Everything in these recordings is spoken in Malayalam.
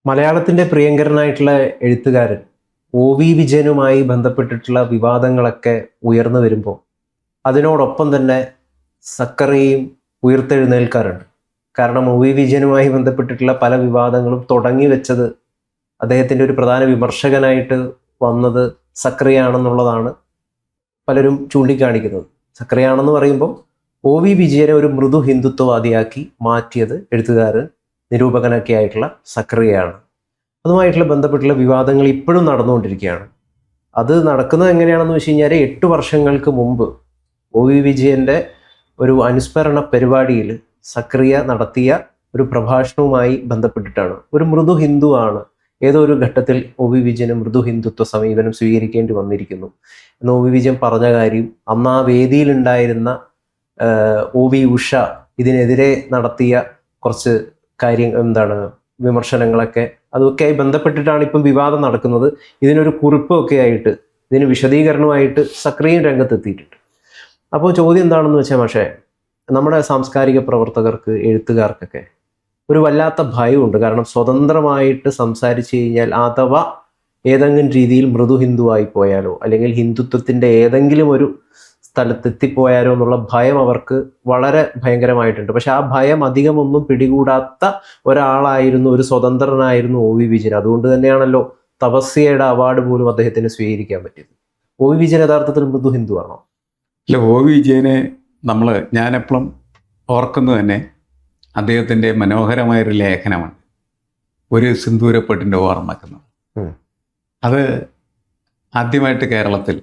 മലയാളത്തിൻ്റെ പ്രിയങ്കരനായിട്ടുള്ള എഴുത്തുകാരൻ ഒ.വി. വിജയനുമായി ബന്ധപ്പെട്ടിട്ടുള്ള വിവാദങ്ങളൊക്കെ ഉയർന്നു വരുമ്പോൾ അതിനോടൊപ്പം തന്നെ സക്കറിയയും ഉയർത്തെഴുന്നേൽക്കാറുണ്ട്. കാരണം ഒ.വി. വിജയനുമായി ബന്ധപ്പെട്ടിട്ടുള്ള പല വിവാദങ്ങളും തുടങ്ങി വെച്ചത് അദ്ദേഹത്തിൻ്റെ ഒരു പ്രധാന വിമർശകനായിട്ട് വന്നത് സക്കറിയാണെന്നുള്ളതാണ് പലരും ചൂണ്ടിക്കാണിക്കുന്നത്. സക്കറിയാണെന്ന് പറയുമ്പോൾ ഒ.വി. വിജയനെ ഒരു മൃദു ഹിന്ദുത്വവാദിയാക്കി മാറ്റിയത് എഴുത്തുകാരൻ നിരൂപകനൊക്കെ ആയിട്ടുള്ള സക്കറിയയാണ്. അതുമായിട്ടുള്ള ബന്ധപ്പെട്ടുള്ള വിവാദങ്ങൾ ഇപ്പോഴും നടന്നുകൊണ്ടിരിക്കുകയാണ്. അത് നടക്കുന്നത് എങ്ങനെയാണെന്ന് വെച്ച് കഴിഞ്ഞാൽ 8 വർഷങ്ങൾക്ക് മുമ്പ് ഒ.വി. വിജയൻ്റെ ഒരു അനുസ്മരണ പരിപാടിയിൽ സക്കറിയ നടത്തിയ ഒരു പ്രഭാഷണവുമായി ബന്ധപ്പെട്ടിട്ടാണ്. ഒരു മൃദു ഹിന്ദു ആണ്, ഏതോ ഒരു ഘട്ടത്തിൽ ഒ.വി. വിജയന് മൃദു ഹിന്ദുത്വ സമീപനം സ്വീകരിക്കേണ്ടി വന്നിരിക്കുന്നു എന്ന് ഒ.വി. വിജയൻ പറഞ്ഞ കാര്യം, അന്ന് ആ വേദിയിലുണ്ടായിരുന്ന ഒ.വി. ഉഷ ഇതിനെതിരെ നടത്തിയ കുറച്ച് വിമർശനങ്ങളൊക്കെ അതൊക്കെയായി ബന്ധപ്പെട്ടിട്ടാണ് ഇപ്പം വിവാദം നടക്കുന്നത്. ഇതിനൊരു കുറിപ്പൊക്കെ ആയിട്ട്, ഇതിന് വിശദീകരണമായിട്ട് സക്രിയൻ രംഗത്തെത്തിയിട്ടുണ്ട്. അപ്പോൾ ചോദ്യം എന്താണെന്ന് വെച്ചാൽ, പക്ഷേ നമ്മുടെ സാംസ്കാരിക പ്രവർത്തകർക്ക്, എഴുത്തുകാർക്കൊക്കെ ഒരു വല്ലാത്ത ഭയമുണ്ട്. കാരണം സ്വതന്ത്രമായിട്ട് സംസാരിച്ചു കഴിഞ്ഞാൽ അഥവാ ഏതെങ്കിലും രീതിയിൽ മൃദു ഹിന്ദുവായി പോയാലോ അല്ലെങ്കിൽ ഹിന്ദുത്വത്തിൻ്റെ ഏതെങ്കിലും ഒരു സ്ഥലത്തെത്തിപ്പോയാലോ എന്നുള്ള ഭയം അവർക്ക് വളരെ ഭയങ്കരമായിട്ടുണ്ട്. പക്ഷെ ആ ഭയം അധികമൊന്നും പിടികൂടാത്ത ഒരാളായിരുന്നു, ഒരു സ്വതന്ത്രനായിരുന്നു ഒ.വി. വിജയൻ. അതുകൊണ്ട് തന്നെയാണല്ലോ തപസ്യയുടെ അവാർഡ് പോലും അദ്ദേഹത്തിന് സ്വീകരിക്കാൻ പറ്റിയത്. ഒ.വി. വിജയൻ യഥാർത്ഥത്തിൽ മൃദു ഹിന്ദു ആണോ? അല്ല, ഒ.വി. വിജയനെ ഞാനെപ്പോഴും ഓർക്കുന്നത് തന്നെ അദ്ദേഹത്തിൻ്റെ മനോഹരമായൊരു ലേഖനമാണ്, ഒരു സിന്ദൂരപ്പെട്ടിൻ്റെ ഓർമ്മക്കുന്നത്. അത് ആദ്യമായിട്ട് കേരളത്തിൽ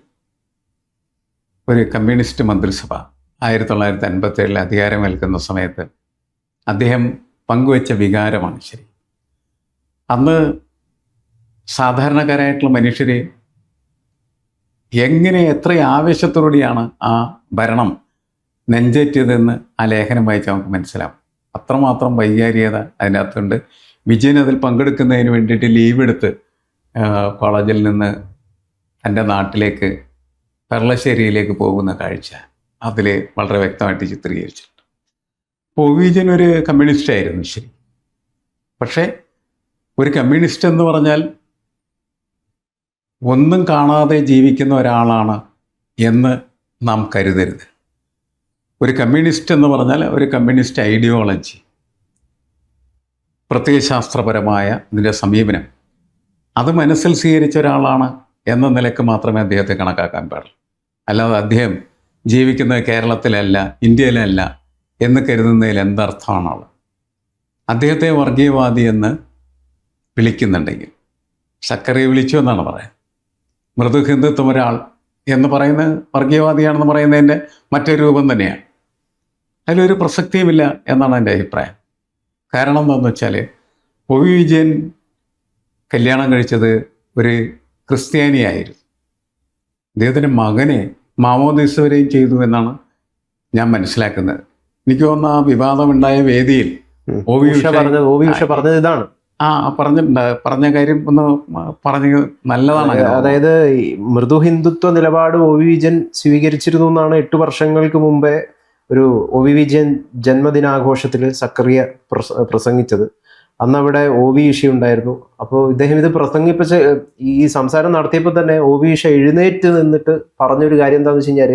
ഒരു കമ്മ്യൂണിസ്റ്റ് മന്ത്രിസഭ 1957 അധികാരമേൽക്കുന്ന സമയത്ത് അദ്ദേഹം പങ്കുവച്ച വികാരമാണ് ശരി. അന്ന് സാധാരണക്കാരായിട്ടുള്ള മനുഷ്യർ എങ്ങനെ എത്ര ആവേശത്തോടെയാണ് ആ ഭരണം നെഞ്ചേറ്റിയതെന്ന് ആ ലേഖനം വായിച്ചാൽ നമുക്ക് മനസ്സിലാവും. അത്രമാത്രം വൈകാരികത അതിനകത്തുണ്ട്. വിജയൻ അതിൽ പങ്കെടുക്കുന്നതിന് വേണ്ടിയിട്ട് ലീവ് എടുത്ത് കോളേജിൽ നിന്ന് എൻ്റെ നാട്ടിലേക്ക് പെർളശ്ശേരിയിലേക്ക് പോകുന്ന കാഴ്ച അതിൽ വളരെ വ്യക്തമായിട്ട് ചിത്രീകരിച്ചിട്ടുണ്ട്. ഒ.വി. വിജയൻ ഒരു കമ്മ്യൂണിസ്റ്റ് ആയിരുന്നു ശരി. പക്ഷേ ഒരു കമ്മ്യൂണിസ്റ്റ് എന്ന് പറഞ്ഞാൽ ഒന്നും കാണാതെ ജീവിക്കുന്ന ഒരാളാണ് എന്ന് നാം കരുതരുത്. ഒരു കമ്മ്യൂണിസ്റ്റ് എന്ന് പറഞ്ഞാൽ ഒരു കമ്മ്യൂണിസ്റ്റ് ഐഡിയോളജി, പ്രത്യയശാസ്ത്രപരമായ ഇതിൻ്റെ സമീപനം അത് മനസ്സിൽ സ്വീകരിച്ച ഒരാളാണ് എന്ന നിലയ്ക്ക് മാത്രമേ അദ്ദേഹത്തെ കണക്കാക്കാൻ പാടുള്ളൂ. അല്ലാതെ അദ്ദേഹം ജീവിക്കുന്നത് കേരളത്തിലല്ല, ഇന്ത്യയിലല്ല എന്ന് കരുതുന്നതിൽ എന്തർത്ഥമാണുള്ളത്? അദ്ദേഹത്തെ വർഗീയവാദി എന്ന് വിളിക്കുന്നുണ്ടെങ്കിൽ സക്കറിയ വിളിച്ചു എന്നാണ് പറയുന്നത്. മൃദു ഹിന്ദുത്വം ഒരാൾ എന്ന് പറയുന്നത് വർഗീയവാദിയാണെന്ന് പറയുന്നതിൻ്റെ മറ്റൊരു രൂപം തന്നെയാണ്. അതിലൊരു പ്രസക്തിയുമില്ല എന്നാണ് എൻ്റെ അഭിപ്രായം. കാരണം എന്താണെന്ന് വെച്ചാൽ ഒ.വി. വിജയൻ കല്യാണം കഴിച്ചത് ഒരു ക്രിസ്ത്യാനിയായിരുന്നു. അദ്ദേഹത്തിൻ്റെ മകനെ മാമോദീസ വരെയും ചെയ്തു എന്നാണ് ഞാൻ മനസ്സിലാക്കുന്നത്. എനിക്ക് തോന്നുന്നു ആ വിവാദമുണ്ടായ വേദിയിൽ ഒ.വി. ഉഷ പറഞ്ഞത് ഇതാണ്. പറഞ്ഞ കാര്യം ഒന്ന് പറഞ്ഞത് നല്ലതാണ്. അതായത് മൃദു ഹിന്ദുത്വ നിലപാട് ഒ.വി. വിജയൻ സ്വീകരിച്ചിരുന്നു എന്നാണ് 8 വർഷങ്ങൾക്ക് മുമ്പേ ഒരു ഒ.വി. വിജയൻ ജന്മദിനാഘോഷത്തിൽ സക്കറിയ പ്രസംഗിച്ചത്. അന്ന് അവിടെ ഒ.വി. ഉഷ ഉണ്ടായിരുന്നു. അപ്പോൾ ഇദ്ദേഹം ഇത് പ്രസംഗിപ്പിച്ച ഈ സംസാരം നടത്തിയപ്പോൾ തന്നെ ഒ.വി. ഉഷ എഴുന്നേറ്റ് നിന്നിട്ട് പറഞ്ഞൊരു കാര്യം എന്താണെന്ന് വെച്ച് കഴിഞ്ഞാൽ,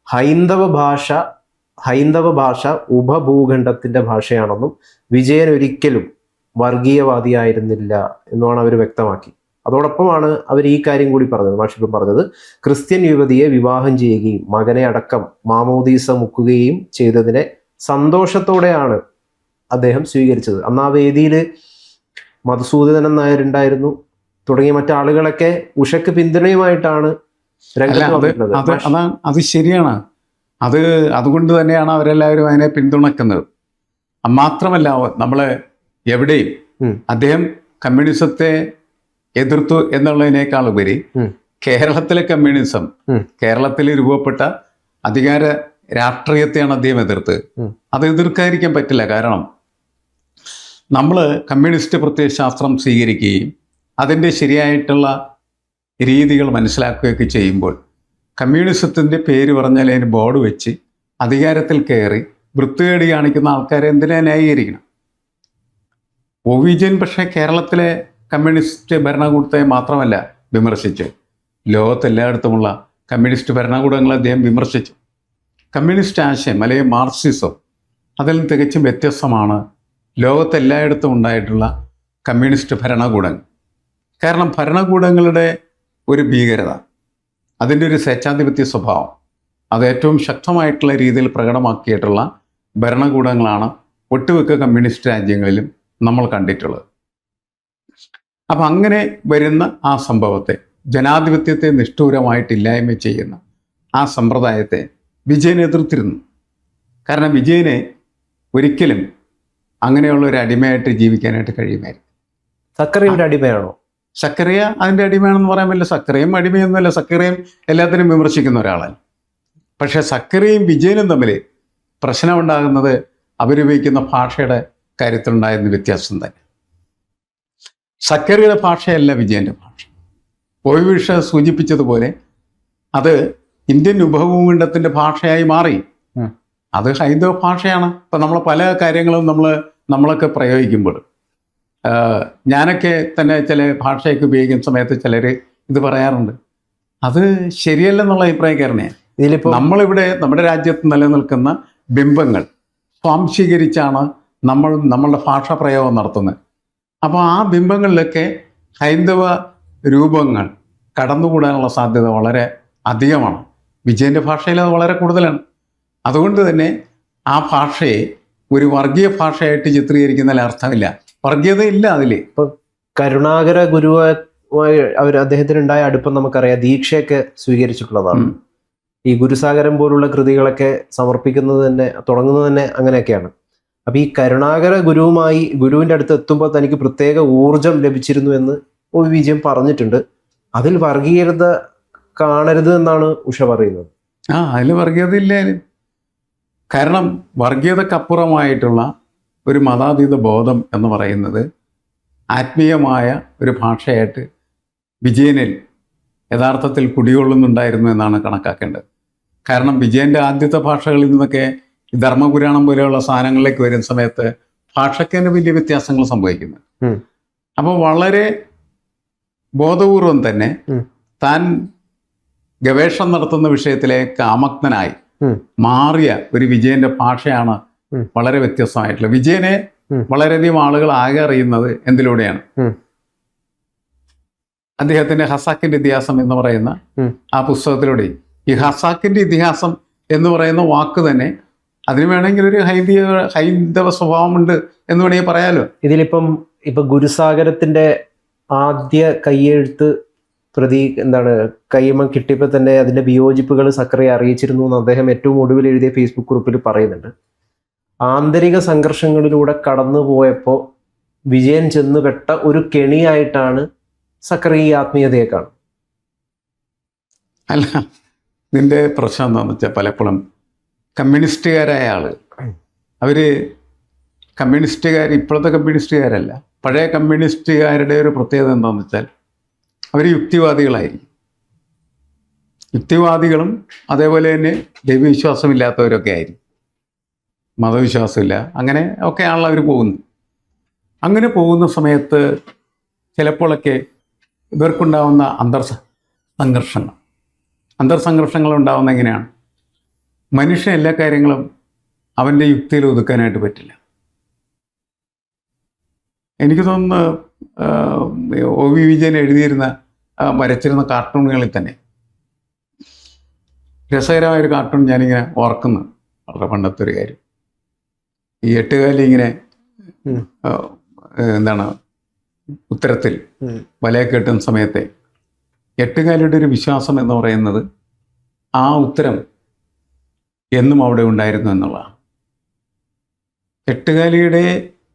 ഹൈന്ദവ ഭാഷ ഉപഭൂഖണ്ഡത്തിൻ്റെ ഭാഷയാണെന്നും വിജയൻ ഒരിക്കലും വർഗീയവാദിയായിരുന്നില്ല എന്നുമാണ് അവർ വ്യക്തമാക്കി. അതോടൊപ്പമാണ് അവർ ഈ കാര്യം കൂടി പറഞ്ഞത്, മാഷിപ്പം പറഞ്ഞത്, ക്രിസ്ത്യൻ യുവതിയെ വിവാഹം ചെയ്യുകയും മകനെ അടക്കം മാമോദീസ മുക്കുകയും ചെയ്തതിനെ സന്തോഷത്തോടെയാണ് അദ്ദേഹം സ്വീകരിച്ചത്. അന്ന് ആ വേദിയിൽ മധുസൂദനൻ നായരുണ്ടായിരുന്നു, തുടങ്ങിയ മറ്റാളുകളൊക്കെ ഉഷയ്ക്ക് പിന്തുണയുമായിട്ടാണ് രംഗത്ത് വന്നിട്ടുള്ളത്. അത് ശരിയാണ്. അതുകൊണ്ട് തന്നെയാണ് അവരെല്ലാവരും അതിനെ പിന്തുണക്കുന്നത്. മാത്രമല്ല, നമ്മൾ എവിടെയും അദ്ദേഹം കമ്മ്യൂണിസത്തെ എതിർത്തു എന്നുള്ളതിനേക്കാൾ ഉപരി കേരളത്തിലെ കമ്മ്യൂണിസം, കേരളത്തിൽ രൂപപ്പെട്ട അധികാര രാഷ്ട്രീയത്തെയാണ് അദ്ദേഹം എതിർത്ത്. അത് എതിർക്കാതിരിക്കാൻ പറ്റില്ല. കാരണം നമ്മൾ കമ്മ്യൂണിസ്റ്റ് പ്രത്യയശാസ്ത്രം സ്വീകരിക്കുകയും അതിൻ്റെ ശരിയായിട്ടുള്ള രീതികൾ മനസ്സിലാക്കുകയൊക്കെ ചെയ്യുമ്പോൾ കമ്മ്യൂണിസത്തിൻ്റെ പേര് പറഞ്ഞാൽ അതിന് ബോർഡ് വെച്ച് അധികാരത്തിൽ കയറി വൃത്തികേട് കാണിക്കുന്ന ആൾക്കാരെ എന്തിനാ ന്യായീകരിക്കണം? വിജയൻ പക്ഷേ കേരളത്തിലെ കമ്മ്യൂണിസ്റ്റ് ഭരണകൂടത്തെ മാത്രമല്ല വിമർശിച്ച്, ലോകത്തെല്ലായിടത്തുമുള്ള കമ്മ്യൂണിസ്റ്റ് ഭരണകൂടങ്ങളെ അദ്ദേഹം വിമർശിച്ചു. കമ്മ്യൂണിസ്റ്റ് ആശയം അല്ലെങ്കിൽ മാർക്സിസം അതിൽ നിന്ന് തികച്ചും വ്യത്യസ്തമാണ് ലോകത്തെല്ലായിടത്തും ഉണ്ടായിട്ടുള്ള കമ്മ്യൂണിസ്റ്റ് ഭരണകൂടങ്ങൾ. കാരണം ഭരണകൂടങ്ങളുടെ ഒരു ഭീകരത, അതിൻ്റെ ഒരു സ്വേച്ഛാധിപത്യ സ്വഭാവം, അത് ഏറ്റവും ശക്തമായിട്ടുള്ള രീതിയിൽ പ്രകടമാക്കിയിട്ടുള്ള ഭരണകൂടങ്ങളാണ് ഒട്ടുമിക്ക കമ്മ്യൂണിസ്റ്റ് രാജ്യങ്ങളിലും നമ്മൾ കണ്ടിട്ടുള്ളത്. അപ്പം അങ്ങനെ വരുന്ന ആ സംഭവത്തെ, ജനാധിപത്യത്തെ നിഷ്ഠൂരമായിട്ടില്ലായ്മ ചെയ്യുന്ന ആ സമ്പ്രദായത്തെ വിജയൻ എതിർത്തിരുന്നു. കാരണം വിജയനെ ഒരിക്കലും അങ്ങനെയുള്ള ഒരു അടിമയായിട്ട് ജീവിക്കാനായിട്ട് കഴിയുമായിരുന്നു. സക്കറിയുടെ അടിമയാണോ? സക്കറിയ അതിൻ്റെ അടിമയാണെന്ന് പറയാൻ പറ്റില്ല. സക്കറിയും അടിമയൊന്നുമല്ല. സക്കറിയും എല്ലാത്തിനും വിമർശിക്കുന്ന ഒരാളാണ്. പക്ഷേ സക്കറിയും വിജയനും തമ്മിൽ പ്രശ്നമുണ്ടാകുന്നത് അവരുപയോഗിക്കുന്ന ഭാഷയുടെ കാര്യത്തിലുണ്ടായിരുന്ന വ്യത്യാസം തന്നെ. സക്കറിയുടെ ഭാഷയല്ല വിജയൻ്റെ ഭാഷ. ഒവിഷ സൂചിപ്പിച്ചതുപോലെ അത് ഇന്ത്യൻ ഉപഭൂഖണ്ഡത്തിൻ്റെ ഭാഷയായി മാറി. അത് ഹൈന്ദവ ഭാഷയാണ്. ഇപ്പം നമ്മൾ പല കാര്യങ്ങളും നമ്മളൊക്കെ പ്രയോഗിക്കുമ്പോൾ, ഞാനൊക്കെ തന്നെ ചില ഭാഷയൊക്കെ ഉപയോഗിക്കുന്ന സമയത്ത് ചിലർ ഇത് പറയാറുണ്ട്, അത് ശരിയല്ലെന്നുള്ള അഭിപ്രായക്കാരനെയാണ്. ഇതിലിപ്പോൾ നമ്മളിവിടെ നമ്മുടെ രാജ്യത്ത് നിലനിൽക്കുന്ന ബിംബങ്ങൾ സ്വാംശീകരിച്ചാണ് നമ്മളുടെ ഭാഷാ പ്രയോഗം നടത്തുന്നത്. അപ്പോൾ ആ ബിംബങ്ങളിലൊക്കെ ഹൈന്ദവ രൂപങ്ങൾ കടന്നുകൂടാനുള്ള സാധ്യത വളരെ അധികമാണ്. വിജയൻ്റെ ഭാഷയിൽ അത് വളരെ കൂടുതലാണ്. അതുകൊണ്ട് തന്നെ ആ ഭാഷയെ ഒരു വർഗീയ ഭാഷയായിട്ട് ചിത്രീകരിക്കുന്നതിൽ അർത്ഥമില്ല. വർഗീയത ഇല്ല അതിൽ. ഇപ്പൊ കരുണാകര ഗുരുവുമായി അദ്ദേഹത്തിനുണ്ടായ അടുപ്പം നമുക്കറിയാം. ദീക്ഷയൊക്കെ സ്വീകരിച്ചിട്ടുള്ളതാണ്. ഈ ഗുരുസാഗരം പോലുള്ള കൃതികളൊക്കെ സമർപ്പിക്കുന്നത് തന്നെ, തുടങ്ങുന്നത് തന്നെ അങ്ങനെയൊക്കെയാണ്. അപ്പൊ ഈ കരുണാകര ഗുരുവിന്റെ അടുത്ത് എത്തുമ്പോൾ തനിക്ക് പ്രത്യേക ഊർജം ലഭിച്ചിരുന്നു എന്ന് വിജയൻ പറഞ്ഞിട്ടുണ്ട്. അതിൽ വർഗീയത കാണരുത് എന്നാണ് ഉഷ പറയുന്നത്. അതിൽ വർഗീയത ഇല്ല. കാരണം വർഗീയതക്കപ്പുറമായിട്ടുള്ള ഒരു മതാതീത ബോധം എന്ന് പറയുന്നത് ആത്മീയമായ ഒരു ഭാഷയായിട്ട് വിജയനിൽ യഥാർത്ഥത്തിൽ കുടികൊള്ളുന്നുണ്ടായിരുന്നു എന്നാണ് കണക്കാക്കേണ്ടത്. കാരണം വിജയൻ്റെ ആദ്യത്തെ ഭാഷകളിൽ നിന്നൊക്കെ ധർമ്മപുരാണം പോലെയുള്ള സാധനങ്ങളിലേക്ക് വരുന്ന സമയത്ത് ഭാഷയ്ക്ക് തന്നെ വലിയ വ്യത്യാസങ്ങൾ സംഭവിക്കുന്നു. അപ്പോൾ വളരെ ബോധപൂർവം തന്നെ താൻ ഗവേഷണം നടത്തുന്ന വിഷയത്തിലെ കാമഗ്നനായി മാറിയ ഒരു വിജയന്റെ ഭാഷയാണ് വളരെ വ്യത്യസ്തമായിട്ടുള്ളത്. വിജയനെ വളരെയധികം ആളുകൾ ആകെ അറിയുന്നത് എന്തിലൂടെയാണ്? അദ്ദേഹത്തിന്റെ ഹസാക്കിന്റെ ഇതിഹാസം എന്ന് പറയുന്ന ആ പുസ്തകത്തിലൂടെ. ഈ ഹസാക്കിന്റെ ഇതിഹാസം എന്ന് പറയുന്ന വാക്ക് തന്നെ അതിന് വേണമെങ്കിൽ ഒരു ഹൈന്ദവ സ്വഭാവമുണ്ട് എന്ന് വേണമെങ്കിൽ പറയാലോ. ഇപ്പൊ ഗുരുസാഗരത്തിന്റെ ആദ്യ കയ്യെഴുത്ത് കയ്യമം കിട്ടിയപ്പോൾ തന്നെ അതിന്റെ വിയോജിപ്പുകൾ സക്കറിയെ അറിയിച്ചിരുന്നു എന്ന് അദ്ദേഹം ഏറ്റവും ഒടുവിൽ എഴുതിയ ഫേസ്ബുക്ക് കുറിപ്പിൽ പറയുന്നുണ്ട്. ആന്തരിക സംഘർഷങ്ങളിലൂടെ കടന്നു പോയപ്പോൾ വിജയൻ ചെന്നുപെട്ട ഒരു കെണിയായിട്ടാണ് സക്കറി ഈ ആത്മീയതയെ കാണും. അല്ല, ഇതിൻ്റെ പ്രശ്നം എന്താണെന്ന് വെച്ചാൽ പലപ്പോഴും കമ്മ്യൂണിസ്റ്റുകാരായ ആള് അവര് ഇപ്പോഴത്തെ കമ്മ്യൂണിസ്റ്റുകാരല്ല, പഴയ കമ്മ്യൂണിസ്റ്റുകാരുടെ ഒരു പ്രത്യേകത എന്താണെന്ന് വെച്ചാൽ അവർ യുക്തിവാദികളായിരിക്കും. യുക്തിവാദികളും അതേപോലെ തന്നെ ദൈവവിശ്വാസമില്ലാത്തവരൊക്കെ ആയിരിക്കും. മതവിശ്വാസമില്ല, അങ്ങനെ ഒക്കെയാണല്ലോ അവർ പോകുന്നത്. അങ്ങനെ പോകുന്ന സമയത്ത് ചിലപ്പോഴൊക്കെ ഇവർക്കുണ്ടാവുന്ന അന്തർസംഘർഷങ്ങൾ ഉണ്ടാവുന്ന എങ്ങനെയാണ്? മനുഷ്യൻ എല്ലാ കാര്യങ്ങളും അവൻ്റെ യുക്തിയിൽ ഒതുക്കാനായിട്ട് പറ്റില്ല. എനിക്ക് തോന്നുന്നു വിജയൻ വരച്ചിരുന്ന കാർട്ടൂണുകളിൽ തന്നെ രസകരമായൊരു കാർട്ടൂൺ ഞാനിങ്ങനെ ഓർക്കുന്നു. വളരെ പണ്ടത്തെ ഒരു കാര്യം. ഈ എട്ടുകാലി ഇങ്ങനെ ഉത്തരത്തിൽ വലയെ കെട്ടുന്ന സമയത്തെ എട്ടുകാലിയുടെ ഒരു വിശ്വാസം എന്ന് പറയുന്നത് ആ ഉത്തരം എന്നും അവിടെ ഉണ്ടായിരുന്നു എന്നുള്ളതാണ്. എട്ടുകാലിയുടെ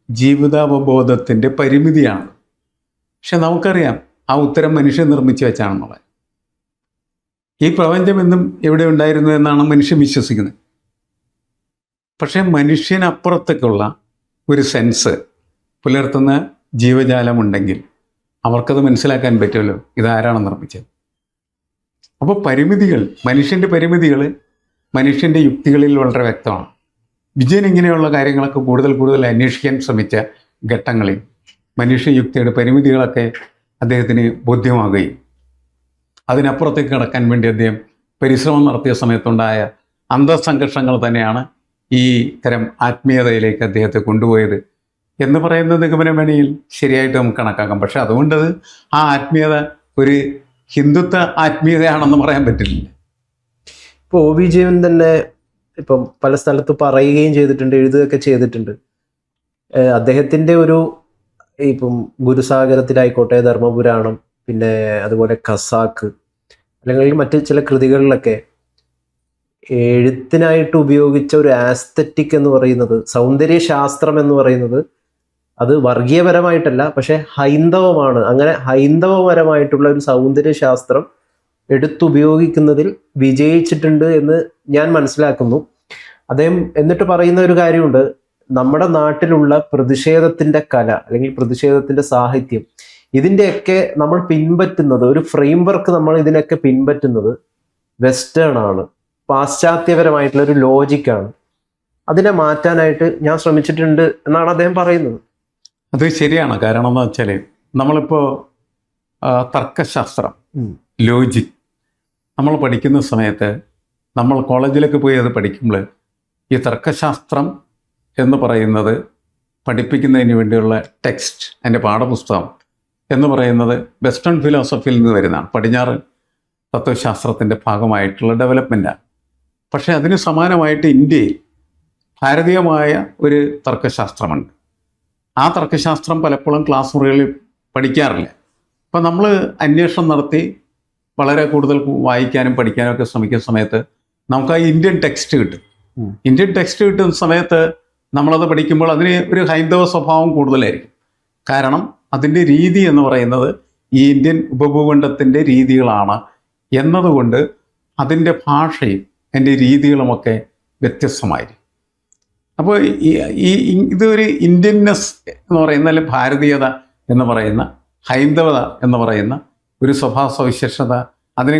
ജീവിതാവബോധത്തിൻ്റെ പരിമിതിയാണ്. പക്ഷെ നമുക്കറിയാം ആ ഉത്തരം മനുഷ്യൻ നിർമ്മിച്ചു വെച്ചാണെന്നുള്ളത്. ഈ പ്രപഞ്ചം എന്നും എവിടെ ഉണ്ടായിരുന്നു എന്നാണ് മനുഷ്യൻ വിശ്വസിക്കുന്നത്. പക്ഷേ മനുഷ്യനപ്പുറത്തേക്കുള്ള ഒരു സെൻസ് പുലർത്തുന്ന ജീവജാലമുണ്ടെങ്കിൽ അവർക്കത് മനസ്സിലാക്കാൻ പറ്റുമല്ലോ ഇതാരാണ് നിർമ്മിച്ചത്. അപ്പോൾ മനുഷ്യൻ്റെ പരിമിതികൾ മനുഷ്യൻ്റെ യുക്തികളിൽ വളരെ വ്യക്തമാണ്. വിജയൻ ഇങ്ങനെയുള്ള കാര്യങ്ങളൊക്കെ കൂടുതൽ അന്വേഷിക്കാൻ ശ്രമിച്ച ഘട്ടങ്ങളിൽ മനുഷ്യയുക്തിയുടെ പരിമിതികളൊക്കെ അദ്ദേഹത്തിന് ബോധ്യമാകുകയും അതിനപ്പുറത്തേക്ക് കടക്കാൻ വേണ്ടി അദ്ദേഹം പരിശ്രമം നടത്തിയ സമയത്തുണ്ടായ അന്തർസംഘർഷങ്ങൾ തന്നെയാണ് ഈ തരം ആത്മീയതയിലേക്ക് അദ്ദേഹത്തെ കൊണ്ടുപോയത് എന്ന് പറയുന്ന നിഗമനം വേണമെങ്കിൽ ശരിയായിട്ട് നമുക്ക് കണക്കാക്കാം. പക്ഷെ അതുകൊണ്ട് ആ ആത്മീയത ഒരു ഹിന്ദുത്വ ആത്മീയതയാണെന്ന് പറയാൻ പറ്റില്ല. ഇപ്പോൾ ഒ വി വിജയൻ തന്നെ ഇപ്പം പല സ്ഥലത്ത് പറയുകയും ചെയ്തിട്ടുണ്ട്, എഴുതുകയൊക്കെ ചെയ്തിട്ടുണ്ട്. അദ്ദേഹത്തിൻ്റെ ഒരു ഇപ്പം ഗുരുസാഗരത്തിലായിക്കോട്ടെ, ധർമ്മപുരാണം, പിന്നെ അതുപോലെ ഖസാക്ക്, അല്ലെങ്കിൽ മറ്റ് ചില കൃതികളിലൊക്കെ എഴുത്തിനായിട്ട് ഉപയോഗിച്ച ഒരു ആസ്തറ്റിക് എന്ന് പറയുന്നത്, സൗന്ദര്യശാസ്ത്രം എന്ന് പറയുന്നത്, അത് വർഗീയപരമായിട്ടല്ല, പക്ഷെ ഹൈന്ദവമാണ്. അങ്ങനെ ഹൈന്ദവപരമായിട്ടുള്ള ഒരു സൗന്ദര്യശാസ്ത്രം എടുത്തുപയോഗിക്കുന്നതിൽ വിജയിച്ചിട്ടുണ്ട് എന്ന് ഞാൻ മനസ്സിലാക്കുന്നു. അദ്ദേഹം എന്നിട്ട് പറയുന്ന ഒരു കാര്യമുണ്ട്, നമ്മുടെ നാട്ടിലുള്ള പ്രതിഷേധത്തിൻ്റെ കല അല്ലെങ്കിൽ പ്രതിഷേധത്തിൻ്റെ സാഹിത്യം, ഇതിൻ്റെയൊക്കെ നമ്മൾ പിൻപറ്റുന്നത്, ഒരു ഫ്രെയിം വർക്ക് നമ്മൾ ഇതിനൊക്കെ പിൻപറ്റുന്നത് വെസ്റ്റേൺ ആണ്, പാശ്ചാത്യപരമായിട്ടുള്ള ഒരു ലോജിക്കാണ്. അതിനെ മാറ്റാനായിട്ട് ഞാൻ ശ്രമിച്ചിട്ടുണ്ട് എന്നാണ് അദ്ദേഹം പറയുന്നത്. അത് ശരിയാണ്. കാരണം എന്ന് വെച്ചാൽ നമ്മളിപ്പോൾ തർക്കശാസ്ത്രം, ലോജിക് നമ്മൾ പഠിക്കുന്ന സമയത്ത്, നമ്മൾ കോളേജിലൊക്കെ പോയി അത് പഠിക്കുമ്പോൾ ഈ തർക്കശാസ്ത്രം എന്ന് പറയുന്നത് പഠിപ്പിക്കുന്നതിന് വേണ്ടിയുള്ള ടെക്സ്റ്റ്, അതിൻ്റെ പാഠപുസ്തകം എന്ന് പറയുന്നത് വെസ്റ്റേൺ ഫിലോസഫിയിൽ നിന്ന് വരുന്നതാണ്, പടിഞ്ഞാറൻ തത്വശാസ്ത്രത്തിൻ്റെ ഭാഗമായിട്ടുള്ള ഡെവലപ്മെൻറ്റാണ്. പക്ഷേ അതിന് സമാനമായിട്ട് ഇന്ത്യയിൽ ഭാരതീയമായ ഒരു തർക്കശാസ്ത്രമുണ്ട്. ആ തർക്കശാസ്ത്രം പലപ്പോഴും ക്ലാസ് മുറികളിൽ പഠിക്കാറില്ല. അപ്പം നമ്മൾ അന്വേഷണം നടത്തി വളരെ കൂടുതൽ വായിക്കാനും പഠിക്കാനും ഒക്കെ ശ്രമിക്കുന്ന സമയത്ത് നമുക്ക് ആ ഇന്ത്യൻ ടെക്സ്റ്റ് കിട്ടും. ഇന്ത്യൻ ടെക്സ്റ്റ് കിട്ടുന്ന സമയത്ത് നമ്മളത് പഠിക്കുമ്പോൾ അതിന് ഒരു ഹൈന്ദവ സ്വഭാവം കൂടുതലായിരിക്കും. കാരണം അതിൻ്റെ രീതി എന്ന് പറയുന്നത് ഈ ഇന്ത്യൻ ഉപഭൂഖണ്ഡത്തിൻ്റെ രീതികളാണ് എന്നതുകൊണ്ട് അതിൻ്റെ ഭാഷയും അതിൻ്റെ രീതികളുമൊക്കെ വ്യത്യസ്തമായിരിക്കും. അപ്പോൾ ഇതൊരു ഇന്ത്യൻനെസ് എന്ന് പറയുന്ന, അല്ലെങ്കിൽ ഭാരതീയത എന്ന് പറയുന്ന, ഹൈന്ദവത എന്ന് പറയുന്ന ഒരു സ്വഭാവ സവിശേഷത അതിന്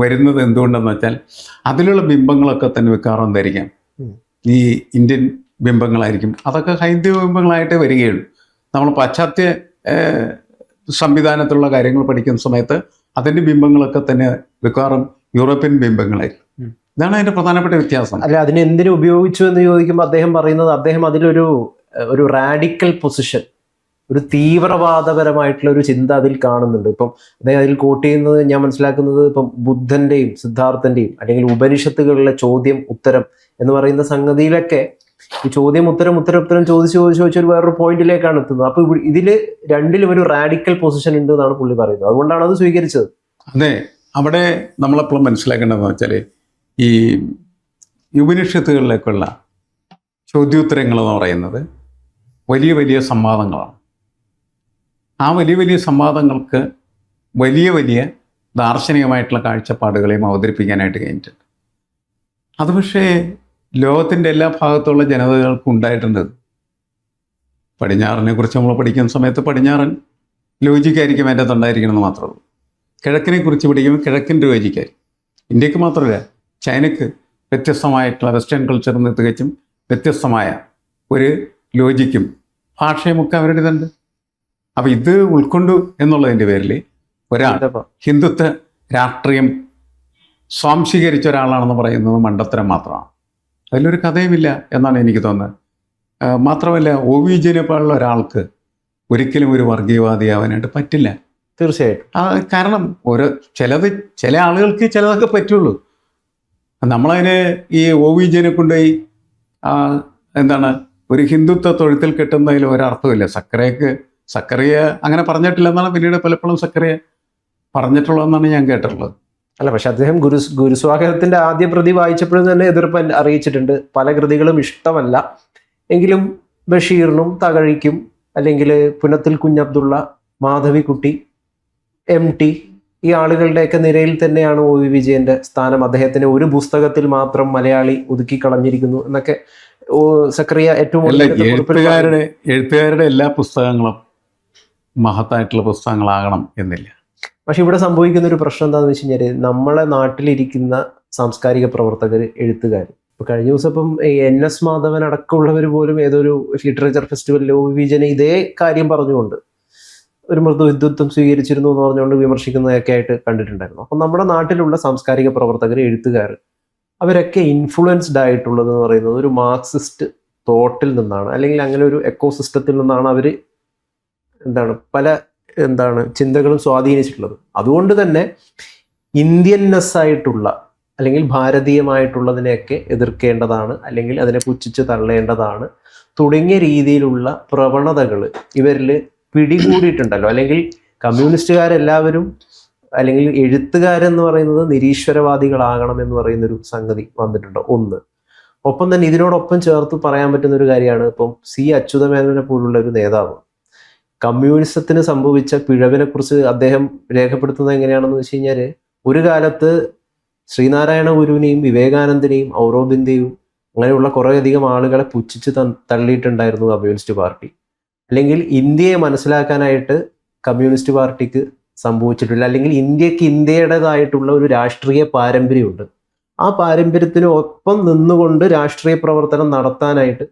വരുന്നത് എന്തുകൊണ്ടെന്ന് വെച്ചാൽ അതിലുള്ള ബിംബങ്ങളൊക്കെ തന്നെ മിക്കവാറും ധരിക്കാം ഈ ഇന്ത്യൻ ബിംബങ്ങളായിരിക്കും. അതൊക്കെ ഹൈന്ദവ ബിംബങ്ങളായിട്ടേ വരികയുള്ളൂ. നമ്മൾ പാശ്ചാത്യ സംവിധാനത്തിലുള്ള കാര്യങ്ങൾ പഠിക്കുന്ന സമയത്ത് അതിൻ്റെ ബിംബങ്ങളൊക്കെ തന്നെ മിക്കവാറും യൂറോപ്യൻ ബിംബങ്ങളായിരിക്കും. ഇതാണ് അതിൻ്റെ പ്രധാനപ്പെട്ട വ്യത്യാസം. അല്ല, അതിനെ എന്തിനു ഉപയോഗിച്ചു എന്ന് ചോദിക്കുമ്പോൾ അദ്ദേഹം പറയുന്നത്, അദ്ദേഹം അതിലൊരു റാഡിക്കൽ പൊസിഷൻ, ഒരു തീവ്രവാദപരമായിട്ടുള്ള ഒരു ചിന്ത അതിൽ കാണുന്നുണ്ട്. ഇപ്പം അദ്ദേഹം അതിൽ കോട്ട് ചെയ്യുന്നത് ഞാൻ മനസ്സിലാക്കുന്നത്, ഇപ്പം ബുദ്ധൻ്റെയും സിദ്ധാർത്ഥൻ്റെയും അല്ലെങ്കിൽ ഉപനിഷത്തുകളിലെ ചോദ്യം ഉത്തരം എന്ന് പറയുന്ന സംഗതിയിലൊക്കെ ഈ ചോദ്യം ഉത്തരം ചോദിച്ച് ഒരു വേറൊരു പോയിന്റിലേക്കാണ് എത്തുന്നത്. അപ്പൊ ഇതിൽ രണ്ടിലും ഒരു റാഡിക്കൽ പൊസിഷൻ ഉണ്ട് എന്നാണ് പുള്ളി പറയുന്നത്. അതുകൊണ്ടാണ് അത് സ്വീകരിച്ചത്. അതെ, അവിടെ നമ്മളെപ്പോഴും മനസ്സിലാക്കേണ്ടതെന്ന് വെച്ചാൽ ഈ ഉപനിഷത്തുകളിലേക്കുള്ള ചോദ്യോത്തരങ്ങൾ എന്ന് പറയുന്നത് വലിയ വലിയ സംവാദങ്ങളാണ്. ആ വലിയ വലിയ സംവാദങ്ങൾക്ക് വലിയ വലിയ ദാർശനികമായിട്ടുള്ള കാഴ്ചപ്പാടുകളെയും അവതരിപ്പിക്കാനായിട്ട് കഴിഞ്ഞിട്ടുണ്ട്. അത് പക്ഷേ ലോകത്തിൻ്റെ എല്ലാ ഭാഗത്തുള്ള ജനതകൾക്കും ഉണ്ടായിട്ടുണ്ട്. പടിഞ്ഞാറിനെ കുറിച്ച് നമ്മൾ പഠിക്കുന്ന സമയത്ത് പടിഞ്ഞാറൻ ലോജിക്കായിരിക്കും അതിൻ്റെ ഉണ്ടായിരിക്കണമെന്ന് മാത്രമേ ഉള്ളൂ. കിഴക്കിനെ കുറിച്ച് പഠിക്കുമ്പോൾ കിഴക്കിൻ്റെ ലോജിക്കായിരിക്കും. ഇന്ത്യക്ക് മാത്രമല്ല, ചൈനയ്ക്ക് വ്യത്യസ്തമായിട്ടുള്ള വെസ്റ്റേൺ കൾച്ചറിൽ നിന്ന് തികച്ചും വ്യത്യസ്തമായ ഒരു ലോജിക്കും ഭാഷയും ഒക്കെ അവരുടേതുണ്ട്. അപ്പം ഇത് ഉൾക്കൊണ്ടു എന്നുള്ളതിൻ്റെ പേരിൽ ഒരാൾ ഹിന്ദുത്വ രാഷ്ട്രീയം സ്വാംശീകരിച്ച ഒരാളാണെന്ന് പറയുന്നത് മണ്ടത്തരം മാത്രമാണ്. അതിലൊരു കഥയുമില്ല എന്നാണ് എനിക്ക് തോന്നുന്നത്. മാത്രമല്ല, ഒ വി വിജയനെ പോലുള്ള ഒരാൾക്ക് ഒരിക്കലും ഒരു വർഗീയവാദിയാവാനായിട്ട് പറ്റില്ല. തീർച്ചയായിട്ടും. കാരണം ചില ആളുകൾക്ക് ചിലതൊക്കെ പറ്റുള്ളൂ. നമ്മളതിന് ഈ ഒ വി വിജയനെ കൊണ്ടുപോയി ഒരു ഹിന്ദുത്വ തൊഴുത്തിൽ കെട്ടുന്നതിൽ ഒരർത്ഥമില്ല. സക്കറിയ അങ്ങനെ പറഞ്ഞിട്ടില്ലെന്നാണ് പിന്നീട് പലപ്പോഴും സക്കറിയ പറഞ്ഞിട്ടുള്ളതെന്നാണ് ഞാൻ കേട്ടിട്ടുള്ളത്. അല്ല, പക്ഷെ അദ്ദേഹം ഗുരുസ്വാഗതത്തിന്റെ ആദ്യ പ്രതി വായിച്ചപ്പോഴും തന്നെ എതിർപ്പ് അറിയിച്ചിട്ടുണ്ട്. പല കൃതികളും ഇഷ്ടമല്ല എങ്കിലും ബഷീറിനും തകഴിക്കും അല്ലെങ്കിൽ പുനത്തിൽ കുഞ്ഞബ്ദുള്ള, മാധവിക്കുട്ടി, MT ഈ ആളുകളുടെയൊക്കെ നിരയിൽ തന്നെയാണ് ഒ വി വിജയന്റെ സ്ഥാനം. അദ്ദേഹത്തിന് ഒരു പുസ്തകത്തിൽ മാത്രം മലയാളി ഒതുക്കി കളഞ്ഞിരിക്കുന്നു എന്നൊക്കെ സക്കറിയ ഏറ്റവും എഴുത്തുകാരുടെ എല്ലാ പുസ്തകങ്ങളും മഹത്തായിട്ടുള്ള പുസ്തകങ്ങളാകണം എന്നില്ല. പക്ഷെ ഇവിടെ സംഭവിക്കുന്ന ഒരു പ്രശ്നം എന്താണെന്ന് വെച്ച് കഴിഞ്ഞാൽ, നമ്മളെ നാട്ടിലിരിക്കുന്ന സാംസ്കാരിക പ്രവർത്തകർ, എഴുത്തുകാർ, ഇപ്പൊ കഴിഞ്ഞ ദിവസം ഇപ്പം NS മാധവൻ അടക്കമുള്ളവർ പോലും ഏതൊരു ലിറ്ററേച്ചർ ഫെസ്റ്റിവലിൽ ഒ വി വിജയനെ ഇതേ കാര്യം പറഞ്ഞുകൊണ്ട് ഒരു മൃദു ഹിന്ദുത്വം സ്വീകരിച്ചിരുന്നു എന്ന് പറഞ്ഞുകൊണ്ട് വിമർശിക്കുന്നതൊക്കെ ആയിട്ട് കണ്ടിട്ടുണ്ടായിരുന്നു. അപ്പം നമ്മുടെ നാട്ടിലുള്ള സാംസ്കാരിക പ്രവർത്തകർ, എഴുത്തുകാർ, അവരൊക്കെ ഇൻഫ്ലുവൻസ്ഡ് ആയിട്ടുള്ളത് എന്ന് പറയുന്നത് ഒരു മാർക്സിസ്റ്റ് തോട്ടിൽ നിന്നാണ്, അല്ലെങ്കിൽ അങ്ങനെ ഒരു എക്കോസിസ്റ്റത്തിൽ നിന്നാണ് അവർ പല ചിന്തകളും സ്വാധീനിച്ചിട്ടുള്ളത്. അതുകൊണ്ട് തന്നെ ഇന്ത്യൻനെസ് ആയിട്ടുള്ള അല്ലെങ്കിൽ ഭാരതീയമായിട്ടുള്ളതിനെയൊക്കെ എതിർക്കേണ്ടതാണ്, അല്ലെങ്കിൽ അതിനെ പുച്ഛിച്ച് തള്ളേണ്ടതാണ് തുടങ്ങിയ രീതിയിലുള്ള പ്രവണതകൾ ഇവരിൽ പിടികൂടിയിട്ടുണ്ടല്ലോ. അല്ലെങ്കിൽ കമ്മ്യൂണിസ്റ്റുകാരെല്ലാവരും, അല്ലെങ്കിൽ എഴുത്തുകാരെന്ന് പറയുന്നത് നിരീശ്വരവാദികളാകണം എന്ന് പറയുന്നൊരു സംഗതി വന്നിട്ടുണ്ട്. ഒന്ന്. ഒപ്പം തന്നെ ഇതിനോടൊപ്പം ചേർത്ത് പറയാൻ പറ്റുന്ന ഒരു കാര്യമാണ്, ഇപ്പം സി അച്യുതമേനോനെ പോലുള്ള ഒരു നേതാവ് കമ്മ്യൂണിസത്തിന് സംഭവിച്ച പിഴവിനെ കുറിച്ച് അദ്ദേഹം രേഖപ്പെടുത്തുന്നത് എങ്ങനെയാണെന്ന് വെച്ച് കഴിഞ്ഞാൽ, ഒരു കാലത്ത് ശ്രീനാരായണ ഗുരുവിനെയും വിവേകാനന്ദനെയും ഔറോബിന്ദയും അങ്ങനെയുള്ള കുറേയധികം ആളുകളെ പുച്ഛിച്ച് തള്ളിയിട്ടുണ്ടായിരുന്നു കമ്മ്യൂണിസ്റ്റ് പാർട്ടി. അല്ലെങ്കിൽ ഇന്ത്യയെ മനസ്സിലാക്കാനായിട്ട് കമ്മ്യൂണിസ്റ്റ് പാർട്ടിക്ക് സംഭവിച്ചിട്ടില്ല. അല്ലെങ്കിൽ ഇന്ത്യക്ക് ഇന്ത്യയുടേതായിട്ടുള്ള ഒരു രാഷ്ട്രീയ പാരമ്പര്യമുണ്ട്. ആ പാരമ്പര്യത്തിന് ഒപ്പം നിന്നുകൊണ്ട് രാഷ്ട്രീയ പ്രവർത്തനം നടത്താനായിട്ട്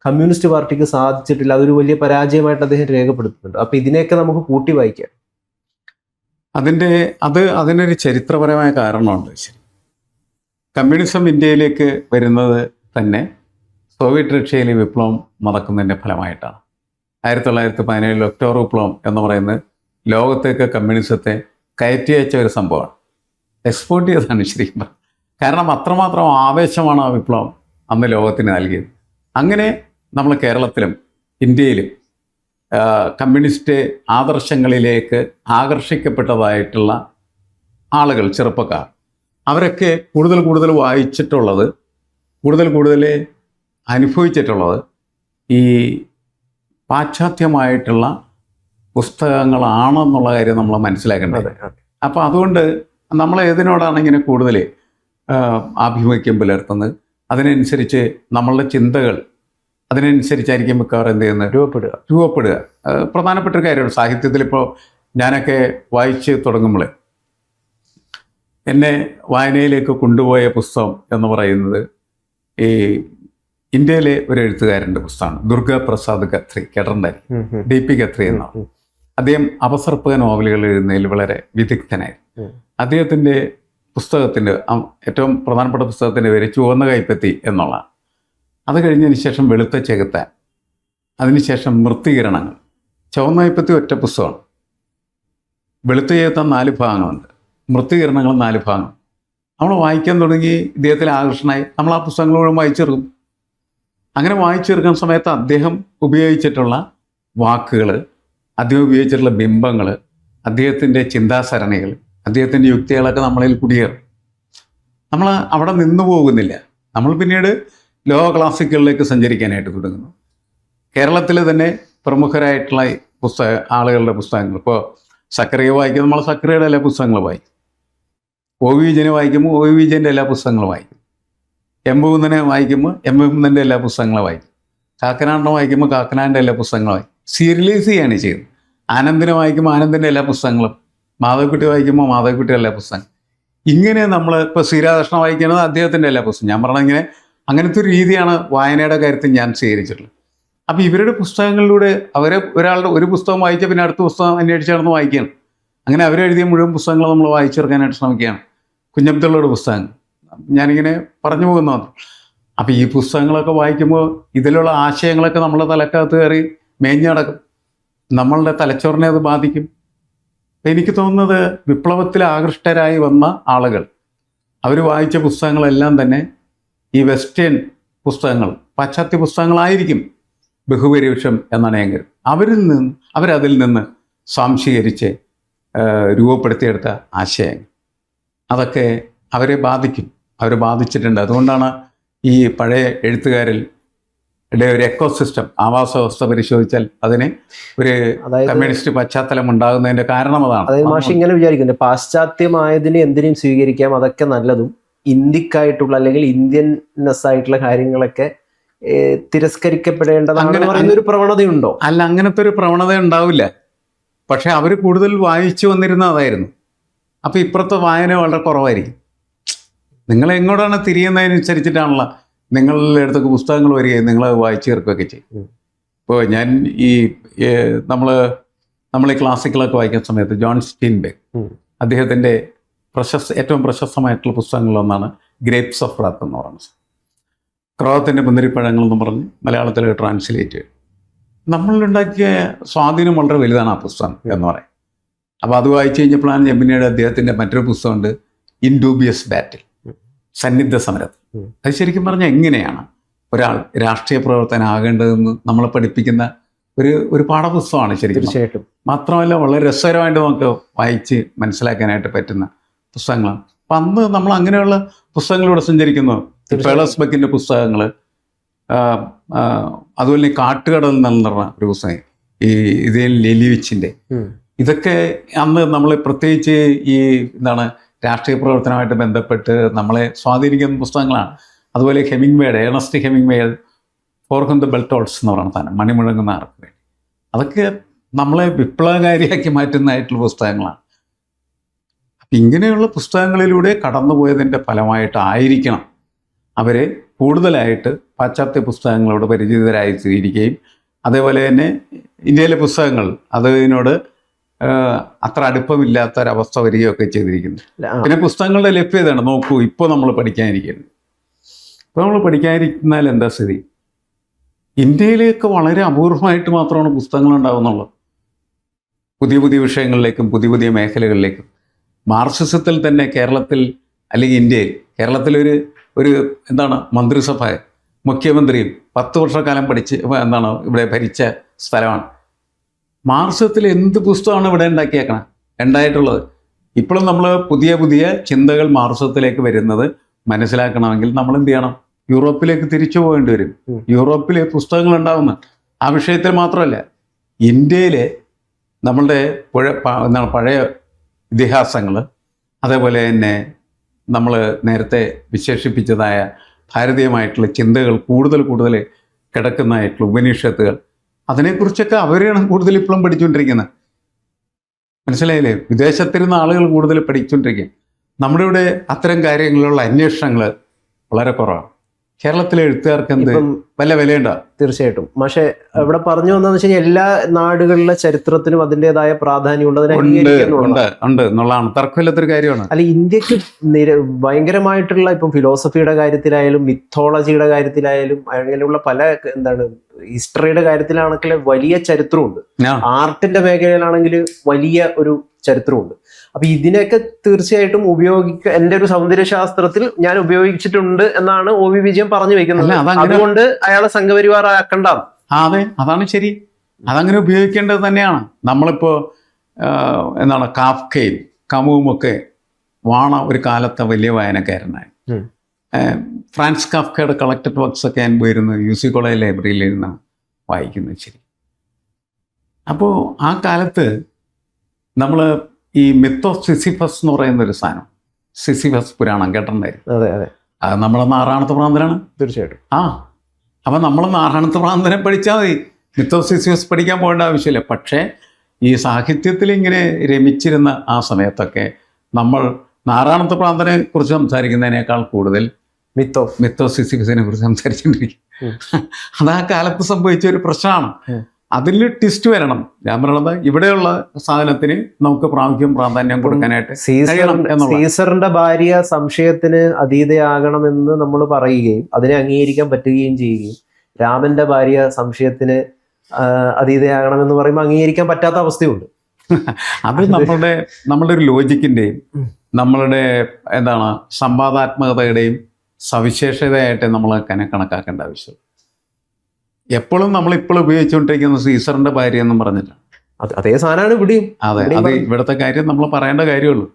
കമ്മ്യൂണിസ്റ്റ് പാർട്ടിക്ക് സാധിച്ചിട്ടില്ല. അതൊരു വലിയ പരാജയമായിട്ട് അദ്ദേഹം രേഖപ്പെടുത്തുന്നുണ്ട്. അപ്പൊ ഇതിനെയൊക്കെ നമുക്ക് കൂട്ടി വായിക്കാം. അതിനൊരു ചരിത്രപരമായ കാരണമുണ്ട്. ശരി, കമ്മ്യൂണിസം ഇന്ത്യയിലേക്ക് വരുന്നത് തന്നെ സോവിയറ്റ് റഷ്യയിലെ വിപ്ലവം നടക്കുന്നതിൻ്റെ ഫലമായിട്ടാണ്. 1917 ഒക്ടോബർ വിപ്ലവം എന്ന് പറയുന്നത് ലോകത്തേക്ക് കമ്മ്യൂണിസത്തെ കയറ്റി അയച്ച ഒരു സംഭവമാണ്. എക്സ്പോർട്ട് ചെയ്തതാണ് ശരിക്കും. കാരണം അത്രമാത്രം ആവേശമാണ് ആ വിപ്ലവം അന്ന് ലോകത്തിന് നൽകിയത്. അങ്ങനെ നമ്മൾ കേരളത്തിലും ഇന്ത്യയിലും കമ്മ്യൂണിസ്റ്റ് ആദർശങ്ങളിലേക്ക് ആകർഷിക്കപ്പെട്ടതായിട്ടുള്ള ആളുകൾ, ചെറുപ്പക്കാർ, അവരൊക്കെ കൂടുതൽ വായിച്ചിട്ടുള്ളത്, കൂടുതൽ അനുഭവിച്ചിട്ടുള്ളത് ഈ പാശ്ചാത്യമായിട്ടുള്ള പുസ്തകങ്ങളാണെന്നുള്ള കാര്യം നമ്മൾ മനസ്സിലാക്കേണ്ടത്. അപ്പോൾ അതുകൊണ്ട് നമ്മൾ ഏതിനോടാണ് ഇങ്ങനെ കൂടുതൽ ആഭിമുഖ്യം പുലർത്തുന്നത്, അതിനനുസരിച്ച് നമ്മളുടെ ചിന്തകൾ അതിനനുസരിച്ചായിരിക്കും മിക്കവാറും എന്ത് ചെയ്യുന്നത്, രൂപപ്പെടുക. പ്രധാനപ്പെട്ട ഒരു കാര്യമാണ്. സാഹിത്യത്തിലിപ്പോൾ ഞാനൊക്കെ വായിച്ച് തുടങ്ങുമ്പോൾ എന്നെ വായനയിലേക്ക് കൊണ്ടുപോയ പുസ്തകം എന്ന് പറയുന്നത് ഈ ഇന്ത്യയിലെ ഒരു എഴുത്തുകാരൻ്റെ പുസ്തകമാണ്. ദുർഗാപ്രസാദ് ഖത്രി, കേട്ടിട്ടുണ്ടായിരിക്കും. DP ഖത്രി എന്നാണ്. അദ്ദേഹം അപസർപ്പക നോവലുകൾ എഴുതുന്നതിൽ വളരെ വിദഗ്ധനായിരുന്നു. അദ്ദേഹത്തിൻ്റെ പുസ്തകത്തിൻ്റെ ഏറ്റവും പ്രധാനപ്പെട്ട പുസ്തകത്തിൻ്റെ പേര് ചുവന്ന കൈപ്പത്തി എന്നുള്ളതാണ്. അത് കഴിഞ്ഞതിന് ശേഷം വെളുത്ത ചെകുത്താൻ, അതിനുശേഷം മൃത്തികിരണങ്ങൾ. ചുവന്ന കൈപ്പത്തി ഒറ്റ പുസ്തകമാണ്. വെളുത്ത ചെകുത്താൻ 4 ഭാഗങ്ങളുണ്ട്, മൃത്തികിരണങ്ങൾ 4 ഭാഗങ്ങൾ. നമ്മൾ വായിക്കാൻ തുടങ്ങി ഇദ്ദേഹത്തിൽ ആകർഷണമായി നമ്മൾ ആ പുസ്തകങ്ങൾ മുഴുവൻ വായിച്ചെടുക്കും. അങ്ങനെ വായിച്ചെടുക്കുന്ന സമയത്ത് അദ്ദേഹം ഉപയോഗിച്ചിട്ടുള്ള വാക്കുകൾ, അദ്ദേഹം ഉപയോഗിച്ചിട്ടുള്ള ബിംബങ്ങൾ, അദ്ദേഹത്തിൻ്റെ ചിന്താസരണികൾ, അദ്ദേഹത്തിൻ്റെ യുക്തികളൊക്കെ നമ്മളിൽ കുടിയേറും. നമ്മൾ അവിടെ നിന്നു പോകുന്നില്ല. നമ്മൾ പിന്നീട് ലോക ക്ലാസിക്കുകളിലേക്ക് സഞ്ചരിക്കാനായിട്ട് തുടങ്ങുന്നു. കേരളത്തിൽ തന്നെ പ്രമുഖരായിട്ടുള്ള ആളുകളുടെ പുസ്തകങ്ങൾ, ഇപ്പോൾ സക്കറിയ വായിക്കും, നമ്മൾ സക്കറിയയുടെ എല്ലാ പുസ്തകങ്ങളും വായിക്കും. OV വിജയനെ വായിക്കുമ്പോൾ OV വിജയൻ്റെ എല്ലാ പുസ്തകങ്ങളും വായിക്കും. എംബുകുന്നനെ വായിക്കുമ്പോൾ എംബുകുന്നൻ്റെ എല്ലാ പുസ്തകങ്ങളും വായിക്കും. കാക്കനാടിനെ വായിക്കുമ്പോൾ കാക്കനാടിൻ്റെ എല്ലാ പുസ്തകങ്ങളും വായിക്കും. സീരിയലൈസ് ചെയ്യാണ് ചെയ്യുന്നത്. ആനന്ദിനെ വായിക്കുമ്പോൾ ആനന്ദിൻ്റെ എല്ലാ പുസ്തകങ്ങളും, മാധവക്കുട്ടി വായിക്കുമ്പോൾ മാധവക്കുട്ടിയുടെ എല്ലാ പുസ്തകം. ഇങ്ങനെ നമ്മൾ ഇപ്പോൾ ശ്രീരാകൃഷ്ണ വായിക്കുന്നത് അദ്ദേഹത്തിൻ്റെ എല്ലാ പുസ്തകം. ഞാൻ പറഞ്ഞ ഇങ്ങനെ അങ്ങനത്തെ ഒരു രീതിയാണ് വായനയുടെ കാര്യത്തിൽ ഞാൻ സ്വീകരിച്ചിട്ടുള്ളത്. അപ്പോൾ ഇവരുടെ പുസ്തകങ്ങളിലൂടെ ഒരാളുടെ ഒരു പുസ്തകം വായിച്ചാൽ പിന്നെ അടുത്ത പുസ്തകം അന്വേഷിച്ച് നടന്ന് വായിക്കുകയാണ്. അങ്ങനെ അവരെഴുതിയ മുഴുവൻ പുസ്തകങ്ങൾ നമ്മൾ വായിച്ചെടുക്കാനായിട്ട് ശ്രമിക്കുകയാണ്. കുഞ്ഞബ്ദുള്ളയുടെ പുസ്തകങ്ങൾ ഞാനിങ്ങനെ പറഞ്ഞു പോകുന്നതാണ്. അപ്പോൾ ഈ പുസ്തകങ്ങളൊക്കെ വായിക്കുമ്പോൾ ഇതിലുള്ള ആശയങ്ങളൊക്കെ നമ്മളെ തലക്കകത്ത് കയറി മേഞ്ഞടക്കും. നമ്മളുടെ തലച്ചോറിനെ അത് ബാധിക്കും. എനിക്ക് തോന്നുന്നത് വിപ്ലവത്തിൽ ആകൃഷ്ടരായി വന്ന ആളുകൾ അവർ വായിച്ച പുസ്തകങ്ങളെല്ലാം തന്നെ ഈ വെസ്റ്റേൺ പുസ്തകങ്ങൾ, പാശ്ചാത്യ പുസ്തകങ്ങളായിരിക്കും ബഹുഭൂരിപക്ഷം എന്നാണ് ഞാൻ കരുതുന്നത്. അവരതിൽ നിന്ന് സ്വാംശീകരിച്ച് രൂപപ്പെടുത്തിയെടുത്ത ആശയങ്ങൾ അതൊക്കെ അവരെ ബാധിക്കും, അവരെ ബാധിച്ചിട്ടുണ്ട്. അതുകൊണ്ടാണ് ഈ പഴയ എഴുത്തുകാരിൽ ഒരു എക്കോസിസ്റ്റം, ആവാസ വ്യവസ്ഥ പരിശോധിച്ചാൽ അതിന് ഒരു കമ്മ്യൂണിസ്റ്റ് പശ്ചാത്തലം ഉണ്ടാകുന്നതിൻ്റെ കാരണം അതാണ്. അതായത് മാഷ് ഇങ്ങനെ വിചാരിക്കുന്നത് പാശ്ചാത്യമായതിനെ എന്തിനേയും സ്വീകരിക്കാം, അതൊക്കെ നല്ലതും ഇന്ത്യക്കായിട്ടുള്ള അല്ലെങ്കിൽ ഇന്ത്യൻനെസ് ആയിട്ടുള്ള കാര്യങ്ങളൊക്കെ തിരസ്കരിക്കപ്പെടേണ്ടതാണ് ഒരു പ്രവണതയുണ്ടോ? അല്ല, അങ്ങനത്തെ ഒരു പ്രവണത ഉണ്ടാവില്ല. പക്ഷെ അവർ കൂടുതൽ വായിച്ചു വന്നിരുന്ന അതായിരുന്നു. അപ്പോൾ ഇപ്പുറത്തെ വായന വളരെ കുറവായിരിക്കും. നിങ്ങൾ എങ്ങോട്ടാണ് തിരിയുന്നതിനനുസരിച്ചിട്ടാണല്ലോ നിങ്ങളുടെ അടുത്തൊക്കെ പുസ്തകങ്ങൾ വരികയും നിങ്ങൾ വായിച്ചു ചേർക്കുകയൊക്കെ ചെയ്യും. ഇപ്പോൾ ഞാൻ നമ്മൾ നമ്മൾ ഈ ക്ലാസിക്കലൊക്കെ വായിക്കുന്ന സമയത്ത് ജോൺ സ്റ്റീൻബെക്ക് അദ്ദേഹത്തിൻ്റെ ഏറ്റവും പ്രശസ്തമായിട്ടുള്ള പുസ്തകങ്ങളിലൊന്നാണ് ഗ്രേപ്സ് ഓഫ് റാത്ത് എന്ന് പറയുന്നത്. ക്രോധത്തിൻ്റെ മുന്തിരിപ്പഴങ്ങൾ എന്ന് പറഞ്ഞ് മലയാളത്തിൽ ട്രാൻസ്ലേറ്റ് ചെയ്യും. നമ്മളുണ്ടാക്കിയ സ്വാധീനം വളരെ വലുതാണ് ആ പുസ്തകം എന്ന് പറയും. അപ്പോൾ അത് വായിച്ചു കഴിഞ്ഞപ്പോഴാണ് പിന്നീട് അദ്ദേഹത്തിൻ്റെ മറ്റൊരു പുസ്തകമുണ്ട് ഇൻഡൂബിയസ് ബാറ്റിൽ, സന്നിഗ്ധ സമരത്തിൽ. അത് ശരിക്കും പറഞ്ഞാൽ എങ്ങനെയാണ് ഒരാൾ രാഷ്ട്രീയ പ്രവർത്തനമാകേണ്ടതെന്ന് നമ്മളെ പഠിപ്പിക്കുന്ന ഒരു പാഠപുസ്തകമാണ് ശരിക്കും. തീർച്ചയായിട്ടും. മാത്രമല്ല വളരെ രസകരമായിട്ട് നമുക്ക് വായിച്ച് മനസ്സിലാക്കാനായിട്ട് പറ്റുന്ന പുസ്തകങ്ങളാണ്. അപ്പം അന്ന് നമ്മൾ അങ്ങനെയുള്ള പുസ്തകങ്ങളിലൂടെ സഞ്ചരിക്കുന്നു. പേളസ് ബക്കിൻ്റെ പുസ്തകങ്ങൾ, അതുപോലെ കാട്ടുകടൽ എന്ന് പറഞ്ഞ ഒരു പുസ്തകം, ഈ ഇതേ ലെലിവിച്ചിൻ്റെ, ഇതൊക്കെ അന്ന് നമ്മൾ പ്രത്യേകിച്ച് ഈ രാഷ്ട്രീയ പ്രവർത്തനമായിട്ട് ബന്ധപ്പെട്ട് നമ്മളെ സ്വാധീനിക്കുന്ന പുസ്തകങ്ങളാണ്. അതുപോലെ ഏണസ്റ്റ് ഹെമിംഗ്വേയുടെ ഫോർഹം ദ ബെൽട്ടോൾസ് എന്ന് പറയുന്ന സാധനം, മണിമുഴങ്ങുന്ന ആർക്ക് വേണ്ടി, അതൊക്കെ നമ്മളെ വിപ്ലവകാരിയാക്കി മാറ്റുന്നതായിട്ടുള്ള പുസ്തകങ്ങളാണ്. അപ്പം ഇങ്ങനെയുള്ള പുസ്തകങ്ങളിലൂടെ കടന്നുപോയതിൻ്റെ ഫലമായിട്ടായിരിക്കണം അവരെ കൂടുതലായിട്ട് പാശ്ചാത്യ പുസ്തകങ്ങളോട് പരിചിതരായി സ്വീകരിക്കുകയും അതേപോലെ തന്നെ ഇന്ത്യയിലെ പുസ്തകങ്ങൾ അതിനോട് അത്ര അടുപ്പമില്ലാത്തൊരവസ്ഥ വരികയൊക്കെ ചെയ്തിരിക്കുന്നത്. പിന്നെ പുസ്തകങ്ങളുടെ ലഭ്യതയാണ്. നോക്കൂ, ഇപ്പോൾ നമ്മൾ പഠിക്കാനിരിക്കുന്നത്. ഇപ്പോൾ നമ്മൾ പഠിക്കാനിരിക്കുന്നാൽ എന്താ സ്ഥിതി? ഇന്ത്യയിലേക്ക് വളരെ അപൂർവമായിട്ട് മാത്രമാണ് പുസ്തകങ്ങൾ ഉണ്ടാകുന്നുള്ളത്. പുതിയ പുതിയ വിഷയങ്ങളിലേക്കും പുതിയ പുതിയ മേഖലകളിലേക്കും. മാർക്സിസത്തിൽ തന്നെ കേരളത്തിൽ അല്ലെങ്കിൽ ഇന്ത്യയിൽ, കേരളത്തിലൊരു മന്ത്രിസഭ മുഖ്യമന്ത്രിയും 10 വർഷക്കാലം പഠിച്ച് ഇവിടെ ഭരിച്ച സ്ഥലമാണ്. മാർക്സിസത്തിൽ എന്ത് പുസ്തകമാണ് ഇവിടെ ഉണ്ടായിട്ടുള്ളത്? ഇപ്പോഴും നമ്മൾ പുതിയ പുതിയ ചിന്തകൾ മാർക്സിസത്തിലേക്ക് വരുന്നത് മനസ്സിലാക്കണമെങ്കിൽ നമ്മൾ എന്ത് ചെയ്യണം? യൂറോപ്പിലേക്ക് തിരിച്ചു പോകേണ്ടി വരും. യൂറോപ്പിലെ പുസ്തകങ്ങൾ ഉണ്ടാകുന്ന ആ വിഷയത്തിൽ മാത്രമല്ല, ഇന്ത്യയിലെ നമ്മളുടെ പഴയ ഇതിഹാസങ്ങൾ, അതേപോലെ തന്നെ നമ്മൾ നേരത്തെ വിശേഷിപ്പിച്ചതായ ഭാരതീയമായിട്ടുള്ള ചിന്തകൾ കൂടുതൽ കിടക്കുന്നതായിട്ടുള്ള ഉപനിഷത്തുകൾ, അതിനെക്കുറിച്ചൊക്കെ അവരാണ് കൂടുതൽ ഇപ്പോഴും പഠിച്ചുകൊണ്ടിരിക്കുന്നത്. മനസ്സിലായില്ലേ? വിദേശത്തിരുന്ന ആളുകൾ കൂടുതൽ പഠിച്ചുകൊണ്ടിരിക്കുക. നമ്മുടെ ഇവിടെ അത്തരം കാര്യങ്ങളിലുള്ള അന്വേഷണങ്ങൾ വളരെ കുറവാണ്. കേരളത്തിലെ എഴുത്തുകാർക്ക് എന്ത് വല്ല വിലയുണ്ടോ? തീർച്ചയായിട്ടും. പക്ഷേ ഇവിടെ പറഞ്ഞു വന്നതെന്ന് വെച്ച് കഴിഞ്ഞാൽ എല്ലാ നാടുകളിലെ ചരിത്രത്തിനും അതിൻ്റെതായ പ്രാധാന്യം ഉണ്ട് എന്നുള്ളതാണ്. തർക്കമില്ലാത്തൊരു കാര്യമാണ്. അല്ല, ഇന്ത്യക്ക് ഭയങ്കരമായിട്ടുള്ള ഇപ്പം ഫിലോസഫിയുടെ കാര്യത്തിലായാലും മിത്തോളജിയുടെ കാര്യത്തിലായാലും അങ്ങനെയുള്ള പല ഹിസ്റ്ററിയുടെ കാര്യത്തിലാണെങ്കിൽ വലിയ ചരിത്രമുണ്ട്. ആർട്ടിന്റെ മേഖലയിലാണെങ്കിൽ വലിയ ഒരു ചരിത്രമുണ്ട്. അപ്പൊ ഇതിനൊക്കെ തീർച്ചയായിട്ടും എൻ്റെ ഒരു സൗന്ദര്യശാസ്ത്രത്തിൽ ഞാൻ ഉപയോഗിച്ചിട്ടുണ്ട് എന്നാണ് OV വിജയൻ പറഞ്ഞു വെക്കുന്നത്. അതുകൊണ്ട് അയാളെ സംഘപരിവാർ ആക്കണ്ട. അതെ, അതാണ് ശരി. അതങ്ങനെ ഉപയോഗിക്കേണ്ടത് തന്നെയാണ്. നമ്മളിപ്പോ കാഫ്കയും കമുവും ഒക്കെ ഒരു കാലത്തെ വലിയ വായനക്കാരനായി. ഫ്രാൻസ് കാഫ്കയുടെ കളക്റ്റഡ് വർക്ക്സ് ഒക്കെ ഞാൻ പോയിരുന്നു UC കോളേജ് ലൈബ്രറിയിൽ ഇരുന്ന് വായിക്കുന്നത്. ശരി. അപ്പോൾ ആ കാലത്ത് നമ്മൾ ഈ മിത്ത് ഓഫ് സിസിഫസ് എന്ന് പറയുന്നൊരു സാധനം, സിസിഫസ് പുരാണം കേട്ടിട്ടുണ്ടായിരുന്നു. അതെ അതെ. അത് നമ്മളെ നാറാണത്ത് പ്രാന്തനാണ്. തീർച്ചയായിട്ടും. അപ്പം നമ്മൾ നാറാണത്ത് പ്രാന്തനെ പഠിച്ചാൽ മതി, മിത്ത് ഓഫ് സിസിഫസ് പഠിക്കാൻ പോകേണ്ട ആവശ്യമില്ല. പക്ഷേ ഈ സാഹിത്യത്തിൽ ഇങ്ങനെ രമിച്ചിരുന്ന ആ സമയത്തൊക്കെ നമ്മൾ നാറാണത്ത് പ്രാന്തനെ കുറിച്ച് സംസാരിക്കുന്നതിനേക്കാൾ കൂടുതൽ മിത്ത് ഓഫ് സിസിഫസിനെ കുറിച്ച് സംസാരിച്ചുകൊണ്ടിരിക്കും. അത് ആ കാലത്ത് സംഭവിച്ച ഒരു പ്രശ്നമാണ്. അതിൽ ട്വിസ്റ്റ് വരണം. ഞാൻ പറയുന്നത് ഇവിടെയുള്ള സാധനത്തിന് നമുക്ക് പ്രാധാന്യം കൊടുക്കാനായിട്ട്. സീസറിന്റെ ഭാര്യ സംശയത്തിന് അതീതയാകണമെന്ന് നമ്മൾ പറയുകയും അതിനെ അംഗീകരിക്കാൻ പറ്റുകയും ചെയ്യുകയും, രാമന്റെ ഭാര്യ സംശയത്തിന് അതീതയാകണമെന്ന് പറയുമ്പോൾ അംഗീകരിക്കാൻ പറ്റാത്ത അവസ്ഥയുണ്ട്. അത് നമ്മളുടെ ഒരു ലോജിക്കിൻ്റെയും നമ്മളുടെ സംവാദാത്മകതയുടെയും സവിശേഷതയായിട്ട് നമ്മൾ കണക്കാക്കേണ്ട ആവശ്യം. എപ്പോഴും നമ്മളിപ്പോൾ ഉപയോഗിച്ചുകൊണ്ടിരിക്കുന്ന സീസറിന്റെ ഭാര്യ എന്നും പറഞ്ഞിട്ടാണ്. അതേ സാധനമാണ് ഇവിടെയും. അതെ, അത് ഇവിടുത്തെ കാര്യം നമ്മൾ പറയേണ്ട കാര്യമുള്ളൂ.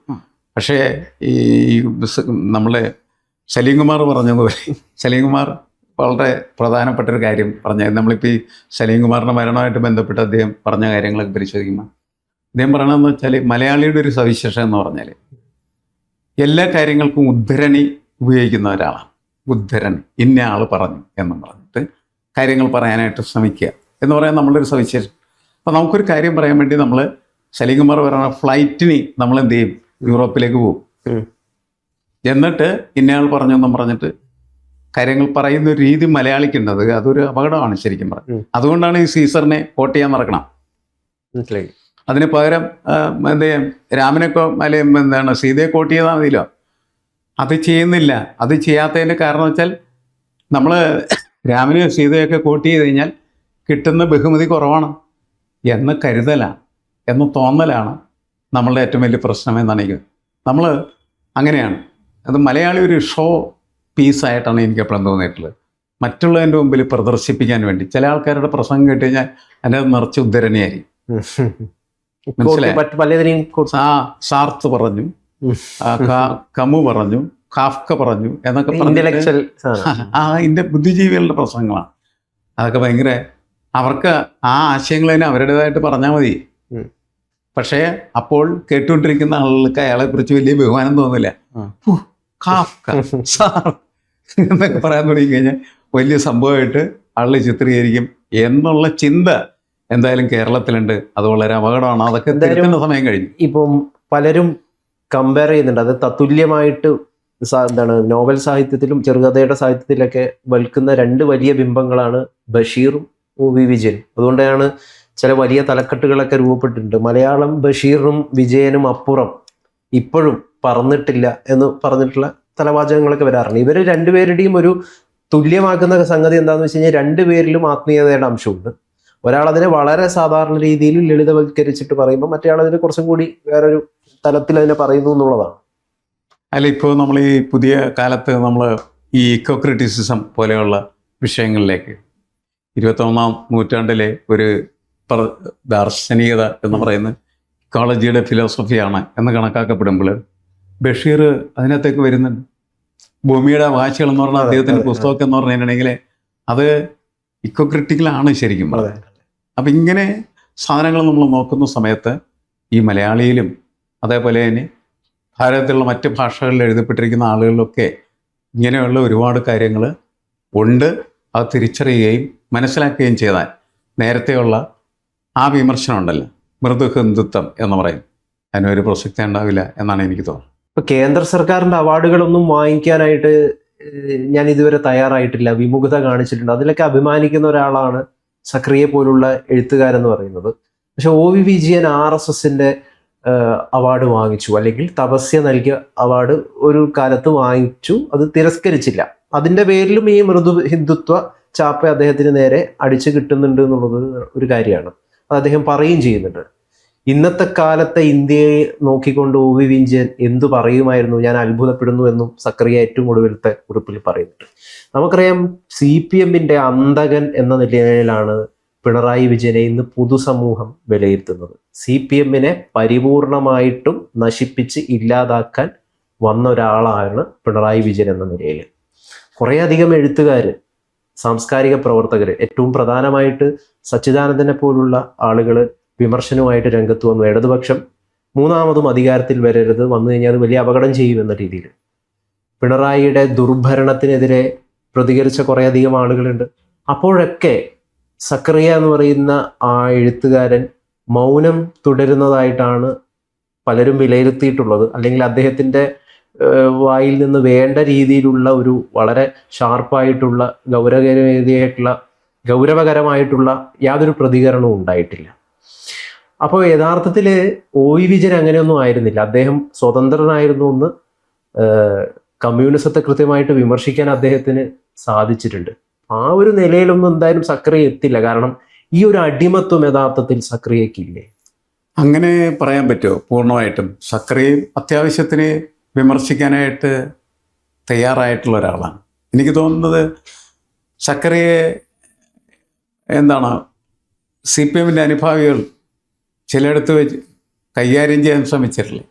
പക്ഷേ ഈ നമ്മളെ സലീം കുമാർ പറഞ്ഞതുപോലെ, സലീം കുമാർ വളരെ പ്രധാനപ്പെട്ടൊരു കാര്യം പറഞ്ഞത്, നമ്മളിപ്പോൾ ഈ സലീം കുമാറിൻ്റെ മരണമായിട്ട് ബന്ധപ്പെട്ട് അദ്ദേഹം പറഞ്ഞ കാര്യങ്ങളൊക്കെ പരിശോധിക്കുമ്പോൾ അദ്ദേഹം പറയണമെന്ന് വെച്ചാൽ, മലയാളിയുടെ ഒരു സവിശേഷത എന്ന് പറഞ്ഞാൽ എല്ലാ കാര്യങ്ങൾക്കും ഉദ്ധരണി ഉപയോഗിക്കുന്ന ഒരാളാണ്. ഉദ്ധരണി, ഇന്ന ആൾ പറഞ്ഞു എന്നും പറഞ്ഞിട്ട് കാര്യങ്ങൾ പറയാനായിട്ട് ശ്രമിക്കുക എന്ന് പറയാൻ നമ്മളൊരു സവിശേഷം. അപ്പോൾ നമുക്കൊരു കാര്യം പറയാൻ വേണ്ടി നമ്മൾ സലീം കുമാർ പറയുന്ന ഫ്ലൈറ്റിന് നമ്മൾ എന്ത് ചെയ്യും? യൂറോപ്പിലേക്ക് പോകും. എന്നിട്ട് ഇന്നയാൾ പറഞ്ഞെന്നും പറഞ്ഞിട്ട് കാര്യങ്ങൾ പറയുന്ന ഒരു രീതി മലയാളിക്കുണ്ടത്. അതൊരു അപകടമാണ് ശരിക്കും പറഞ്ഞു. അതുകൊണ്ടാണ് ഈ സീസറിനെ കോട്ട് ചെയ്യാൻ നടക്കണം. മനസ്സിലായി. അതിന് പകരം എന്ത് ചെയ്യും, രാമനൊക്കെ അല്ലെങ്കിൽ എന്താണ് സീതയെ കോട്ട് ചെയ്താൽ മതിയല്ലോ. അത് ചെയ്യുന്നില്ല. അത് ചെയ്യാത്തതിൻ്റെ കാരണം വെച്ചാൽ നമ്മൾ രാമന് സീതയൊക്കെ കോട്ട് ചെയ്ത് കഴിഞ്ഞാൽ കിട്ടുന്ന ബഹുമതി കുറവാണ് എന്ന് കരുതലാണ്, എന്ന് തോന്നലാണ് നമ്മളുടെ ഏറ്റവും വലിയ പ്രശ്നം എന്നാണ് എനിക്ക്. നമ്മൾ അങ്ങനെയാണ്. അത് മലയാളി ഒരു ഷോ പീസായിട്ടാണ് എനിക്ക് എപ്പോഴും തോന്നിയിട്ടുള്ളത്. മറ്റുള്ളതിൻ്റെ മുമ്പിൽ പ്രദർശിപ്പിക്കാൻ വേണ്ടി. ചില ആൾക്കാരുടെ പ്രസംഗം കേട്ട് കഴിഞ്ഞാൽ അതിനകത്ത് നിറച്ച് ഉദ്ധരണിയായിരിക്കും. പലതിനെയും സാർത്ത് പറഞ്ഞു, കമു പറഞ്ഞു, കാഫ്ക പറഞ്ഞു എന്നൊക്കെ പറഞ്ഞു. ഇതിൻ്റെ ബുദ്ധിജീവികളുടെ പ്രസംഗങ്ങളാണ് അതൊക്കെ. ഭയങ്കര അവർക്ക് ആ ആശയങ്ങൾ തന്നെ അവരുടേതായിട്ട് പറഞ്ഞാൽ മതി. പക്ഷേ അപ്പോൾ കേട്ടുകൊണ്ടിരിക്കുന്ന ആളുകൾക്ക് അയാളെ കുറിച്ച് വലിയ ബഹുമാനം തോന്നില്ല. കാഫ്ക, സാർ എന്നൊക്കെ പറയാൻ തുടങ്ങി കഴിഞ്ഞാൽ വലിയ സംഭവമായിട്ട് ആളുകൾ ചിത്രീകരിക്കും എന്നുള്ള ചിന്ത എന്തായാലും കേരളത്തിലുണ്ട്. അത് വളരെ അപകടമാണ്. അതൊക്കെ തിരുത്തേണ്ട സമയം കഴിഞ്ഞു. ഇപ്പം പലരും കമ്പയർ ചെയ്യുന്നുണ്ട്. അത് തത്തുല്യമായിട്ട് എന്താണ് നോവൽ സാഹിത്യത്തിലും ചെറുകഥയുടെ സാഹിത്യത്തിലൊക്കെ വൽക്കുന്ന രണ്ട് വലിയ ബിംബങ്ങളാണ് ബഷീറും OV വിജയനും. അതുകൊണ്ടാണ് ചില വലിയ തലക്കെട്ടുകളൊക്കെ രൂപപ്പെട്ടിട്ടുണ്ട്. മലയാളം ബഷീറും വിജയനും അപ്പുറം ഇപ്പോഴും പറന്നിട്ടില്ല എന്ന് പറഞ്ഞിട്ടുള്ള തലവാചകങ്ങളൊക്കെ വരാറുണ്ട്. ഇവർ രണ്ടുപേരുടെയും ഒരു തുല്യമാക്കുന്ന സംഗതി എന്താണെന്ന് വെച്ച് കഴിഞ്ഞാൽ രണ്ടുപേരിലും ആത്മീയതയുടെ അംശമുണ്ട്. ഒരാൾ അതിനെ വളരെ സാധാരണ രീതിയിൽ ലളിതവൽക്കരിച്ചിട്ട് പറയുമ്പോൾ മറ്റേ ആൾ അതിനെ കുറച്ചും കൂടി വേറൊരു തലത്തിൽ അതിനെ പറയുന്നു എന്നുള്ളതാണ്. അല്ല, ഇപ്പോൾ നമ്മൾ ഈ പുതിയ കാലത്ത് നമ്മൾ ഈ ഇക്കോ ക്രിറ്റിസിസം പോലെയുള്ള വിഷയങ്ങളിലേക്ക് 21-ാം നൂറ്റാണ്ടിലെ ഒരു ദാർശനികത എന്ന് പറയുന്നത് ഇക്കോളജിയുടെ ഫിലോസഫിയാണ് എന്ന് കണക്കാക്കപ്പെടുമ്പോൾ ബഷീർ അതിനകത്തേക്ക് വരുന്നുണ്ട്. ഭൂമിയുടെ അവകാശികൾ എന്ന് പറഞ്ഞാൽ അദ്ദേഹത്തിൻ്റെ പുസ്തകമൊക്കെ എന്ന് പറഞ്ഞിട്ടുണ്ടെങ്കിൽ അത് ഇക്കോ ക്രിറ്റിക്കലാണ് ശരിക്കും. അപ്പം ഇങ്ങനെ സാധനങ്ങൾ നമ്മൾ നോക്കുന്ന സമയത്ത് ഈ മലയാളിയിലും അതേപോലെ തന്നെ ഭാരതത്തിലുള്ള മറ്റ് ഭാഷകളിൽ എഴുതപ്പെട്ടിരിക്കുന്ന ആളുകളിലൊക്കെ ഇങ്ങനെയുള്ള ഒരുപാട് കാര്യങ്ങൾ ഉണ്ട്. അത് തിരിച്ചറിയുകയും മനസ്സിലാക്കുകയും ചെയ്താൽ നേരത്തെയുള്ള ആ വിമർശനം ഉണ്ടല്ലോ, മൃദു ഹിന്ദുത്വം എന്ന് പറയും, അതിനൊരു പ്രസക്തി ഉണ്ടാവില്ല എന്നാണ് എനിക്ക് തോന്നുന്നത്. ഇപ്പോൾ കേന്ദ്ര സർക്കാരിൻ്റെ അവാർഡുകളൊന്നും വാങ്ങിക്കാനായിട്ട് ഞാൻ ഇതുവരെ തയ്യാറായിട്ടില്ല, വിമുഖത കാണിച്ചിട്ടുണ്ട്. അതിലൊക്കെ അഭിമാനിക്കുന്ന ഒരാളാണ് സക്രിയെ പോലുള്ള എഴുത്തുകാരെന്ന് പറയുന്നത്. പക്ഷെ OV വിജയൻ RSSന്റെ അവാർഡ് വാങ്ങിച്ചു, അല്ലെങ്കിൽ തപസ്യ നൽകിയ അവാർഡ് ഒരു കാലത്ത് വാങ്ങിച്ചു. അത് തിരസ്കരിച്ചില്ല. അതിൻ്റെ പേരിലും ഈ മൃദു ഹിന്ദുത്വ ചാപ്പ അദ്ദേഹത്തിന് നേരെ അടിച്ചു കിട്ടുന്നുണ്ട് എന്നുള്ളത് ഒരു കാര്യമാണ്. അത് അദ്ദേഹം പറയുകയും ചെയ്യുന്നുണ്ട്. ഇന്നത്തെ കാലത്തെ ഇന്ത്യയെ നോക്കിക്കൊണ്ട് OV വിജയൻ എന്തു പറയുമായിരുന്നു, ഞാൻ അത്ഭുതപ്പെടുന്നു എന്നും സക്രിയ ഏറ്റവും ഒടുവിലത്തെ കുറിപ്പിൽ പറയുന്നുണ്ട്. നമുക്കറിയാം CPMന്റെ അന്തകൻ എന്ന നിലയിലാണ് പിണറായി വിജയനെ ഇന്ന് പൊതുസമൂഹം വിലയിരുത്തുന്നത്. CPMനെ പരിപൂർണമായിട്ടും നശിപ്പിച്ച് ഇല്ലാതാക്കാൻ വന്ന ഒരാളാണ് പിണറായി വിജയൻ എന്ന നിലയിൽ. കുറേയധികം എഴുത്തുകാർ, സാംസ്കാരിക പ്രവർത്തകർ, ഏറ്റവും പ്രധാനമായിട്ട് സച്ചിദാനന്ദനെ പോലുള്ള ആളുകൾ വിമർശനവുമായിട്ട് രംഗത്ത് വന്നു. ഇടതുപക്ഷം മൂന്നാമതും അധികാരത്തിൽ വരരുത്, വന്നു കഴിഞ്ഞാൽ അത് വലിയ അപകടം ചെയ്യുമെന്ന രീതിയിൽ പിണറായിയുടെ ദുർഭരണത്തിനെതിരെ പ്രതികരിച്ച കുറേയധികം ആളുകളുണ്ട്. അപ്പോഴൊക്കെ സക്രിയ എന്ന് പറയുന്ന ആ എഴുത്തുകാരൻ മൗനം തുടരുന്നതായിട്ടാണ് പലരും വിലയിരുത്തിയിട്ടുള്ളത്. അല്ലെങ്കിൽ അദ്ദേഹത്തിൻ്റെ വായിൽ നിന്ന് വേണ്ട രീതിയിലുള്ള ഒരു വളരെ ഷാർപ്പായിട്ടുള്ള ഗൗരവകരമായിട്ടുള്ള യാതൊരു പ്രതികരണവും ഉണ്ടായിട്ടില്ല. അപ്പോൾ യഥാർത്ഥത്തിൽ OV വിജയൻ അങ്ങനെയൊന്നും ആയിരുന്നില്ല. അദ്ദേഹം സ്വതന്ത്രനായിരുന്നു എന്ന് കമ്മ്യൂണിസത്തെ കൃത്യമായിട്ട് വിമർശിക്കാൻ അദ്ദേഹത്തിന് സാധിച്ചിട്ടുണ്ട്. ആ ഒരു നിലയിലൊന്നും എന്തായാലും സക്രിയ എത്തില്ല. കാരണം ഈ ഒരു അടിമത്വം യഥാർത്ഥത്തിൽ സക്രിയക്കില്ലേ? അങ്ങനെ പറയാൻ പറ്റുമോ പൂർണ്ണമായിട്ടും? സക്രിയയും അത്യാവശ്യത്തിന് വിമർശിക്കാനായിട്ട് തയ്യാറായിട്ടുള്ള ഒരാളാണ്. എനിക്ക് തോന്നുന്നത് സക്രിയെ എന്താണ് CPMന്റെ അനുഭാവികൾ ചിലയിടത്ത് വെച്ച് കൈകാര്യം ചെയ്യാൻ ശ്രമിച്ചിട്ടില്ലേ?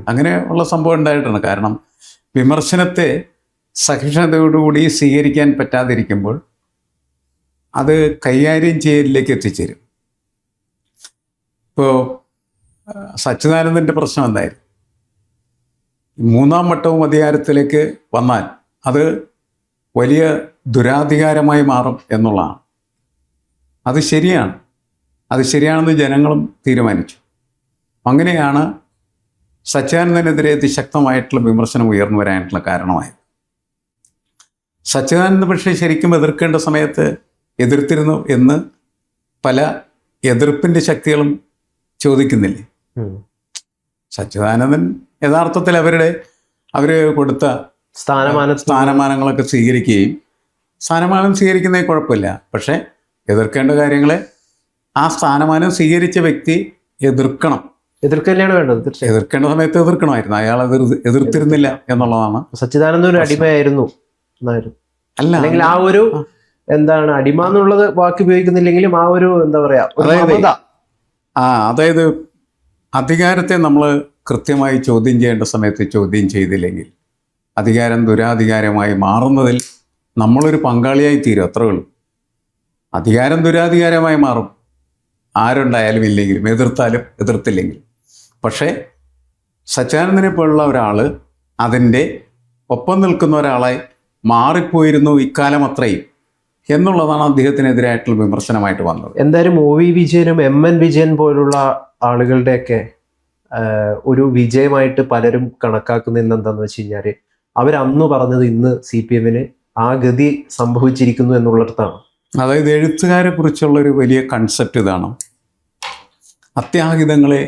അങ്ങനെ ഉള്ള സംഭവം ഉണ്ടായിട്ടുണ്ട്. കാരണം വിമർശനത്തെ സഹിഷ്ണുതയോടുകൂടി സ്വീകരിക്കാൻ പറ്റാതിരിക്കുമ്പോൾ അത് കൈകാര്യം ചെയ്യലിലേക്ക് എത്തിച്ചേരും. ഇപ്പോൾ സച്ചിദാനന്ദൻ്റെ പ്രശ്നം എന്തായിരുന്നു? മൂന്നാം വട്ടവും അധികാരത്തിലേക്ക് വന്നാൽ അത് വലിയ ദുരാധികാരമായി മാറും എന്നുള്ളതാണ്. അത് ശരിയാണ്. അത് ശരിയാണെന്ന് ജനങ്ങളും തീരുമാനിച്ചു. അങ്ങനെയാണ് സച്ചിദാനന്ദനെതിരെ അതിശക്തമായിട്ടുള്ള വിമർശനം ഉയർന്നു വരാനായിട്ടുള്ള കാരണമായത്. സച്ചിദാനന്ദ പക്ഷേ ശരിക്കും എതിർക്കേണ്ട സമയത്ത് എതിർത്തിരുന്നു എന്ന് പല എതിർപ്പിൻ്റെ ശക്തികളും ചോദിക്കുന്നില്ലേ? ഉം. സച്ചിദാനന്ദൻ യഥാർത്ഥത്തിൽ അവർ കൊടുത്ത സ്ഥാനമാനങ്ങളൊക്കെ സ്വീകരിക്കുകയും സ്ഥാനമാനം സ്വീകരിക്കുന്നതിൽ കുഴപ്പമില്ല. പക്ഷേ എതിർക്കേണ്ട കാര്യങ്ങളെ ആ സ്ഥാനമാനം സ്വീകരിച്ച വ്യക്തി എതിർക്കണം. എതിർക്കന്നെയാണ് വേണ്ടത്. എതിർക്കേണ്ട സമയത്ത് എതിർക്കണമായിരുന്നു. അയാൾ എതിർത്തിരുന്നില്ല എന്നുള്ളതാണ്. സച്ചിദാനന്ദൻ ഒരു അടിമയായിരുന്നു എന്നായിരുന്നു. അല്ല, അല്ലെങ്കിൽ ആ ഒരു എന്താണ് അടിമ എന്നുള്ളത് വാക്ക് ഉപയോഗിക്കുന്നില്ലെങ്കിലും ആ ഒരു എന്താ പറയാ അതായത് അധികാരത്തെ നമ്മൾ കൃത്യമായി ചോദ്യം ചെയ്യേണ്ട സമയത്ത് ചോദ്യം ചെയ്തില്ലെങ്കിൽ അധികാരം ദുരാധികാരമായി മാറുന്നതിൽ നമ്മളൊരു പങ്കാളിയായി തീരും. അത്രേ ഉള്ളൂ. അധികാരം ദുരാധികാരമായി മാറും, ആരുണ്ടായാലും ഇല്ലെങ്കിലും, എതിർത്താലും എതിർത്തില്ലെങ്കിലും. പക്ഷേ സച്ചിദാനന്ദനെ പോലുള്ള ഒരാൾ അതിൻ്റെ ഒപ്പം നിൽക്കുന്ന ഒരാളായി മാറിപ്പോയിരുന്നു ഇക്കാലം അത്രയും എന്നുള്ളതാണ് അദ്ദേഹത്തിനെതിരായിട്ടുള്ള വിമർശനമായിട്ട് വന്നത്. എന്തായാലും OV വിജയനും MN വിജയൻ പോലുള്ള ആളുകളുടെയൊക്കെ ഒരു വിജയമായിട്ട് പലരും കണക്കാക്കുന്ന എന്താണെന്ന് വെച്ച് കഴിഞ്ഞാൽ അവരന്ന് പറഞ്ഞത് ഇന്ന് CPM-ന് ആ ഗതി സംഭവിച്ചിരിക്കുന്നു എന്നുള്ളിടത്താണ്. അതായത് എഴുത്തുകാരെ കുറിച്ചുള്ളൊരു വലിയ കൺസെപ്റ്റ് ഇതാണ്. അത്യാഹിതങ്ങളെ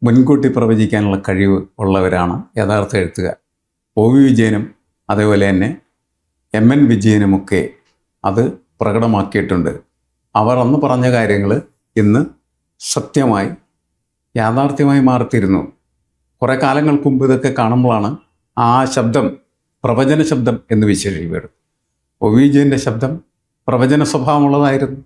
മുൻകൂട്ടി പ്രവചിക്കാനുള്ള കഴിവ് ഉള്ളവരാണ് യഥാർത്ഥ എഴുത്തുകാർ. OV വിജയനും അതേപോലെ തന്നെ MN വിജയനുമൊക്കെ അത് പ്രകടമാക്കിയിട്ടുണ്ട്. അവർ അന്ന് പറഞ്ഞ കാര്യങ്ങൾ ഇന്ന് സത്യമായി യാഥാർത്ഥ്യമായി മാറിത്തീരുന്നു. കുറേ കാലങ്ങൾക്ക് മുമ്പ് ഇതൊക്കെ കാണുമ്പോഴാണ് ആ ശബ്ദം പ്രവചന ശബ്ദം എന്ന് വിശേഷിപ്പിക്കുന്നത്. OV വിജയൻ്റെ ശബ്ദം പ്രവചന സ്വഭാവമുള്ളതായിരുന്നു.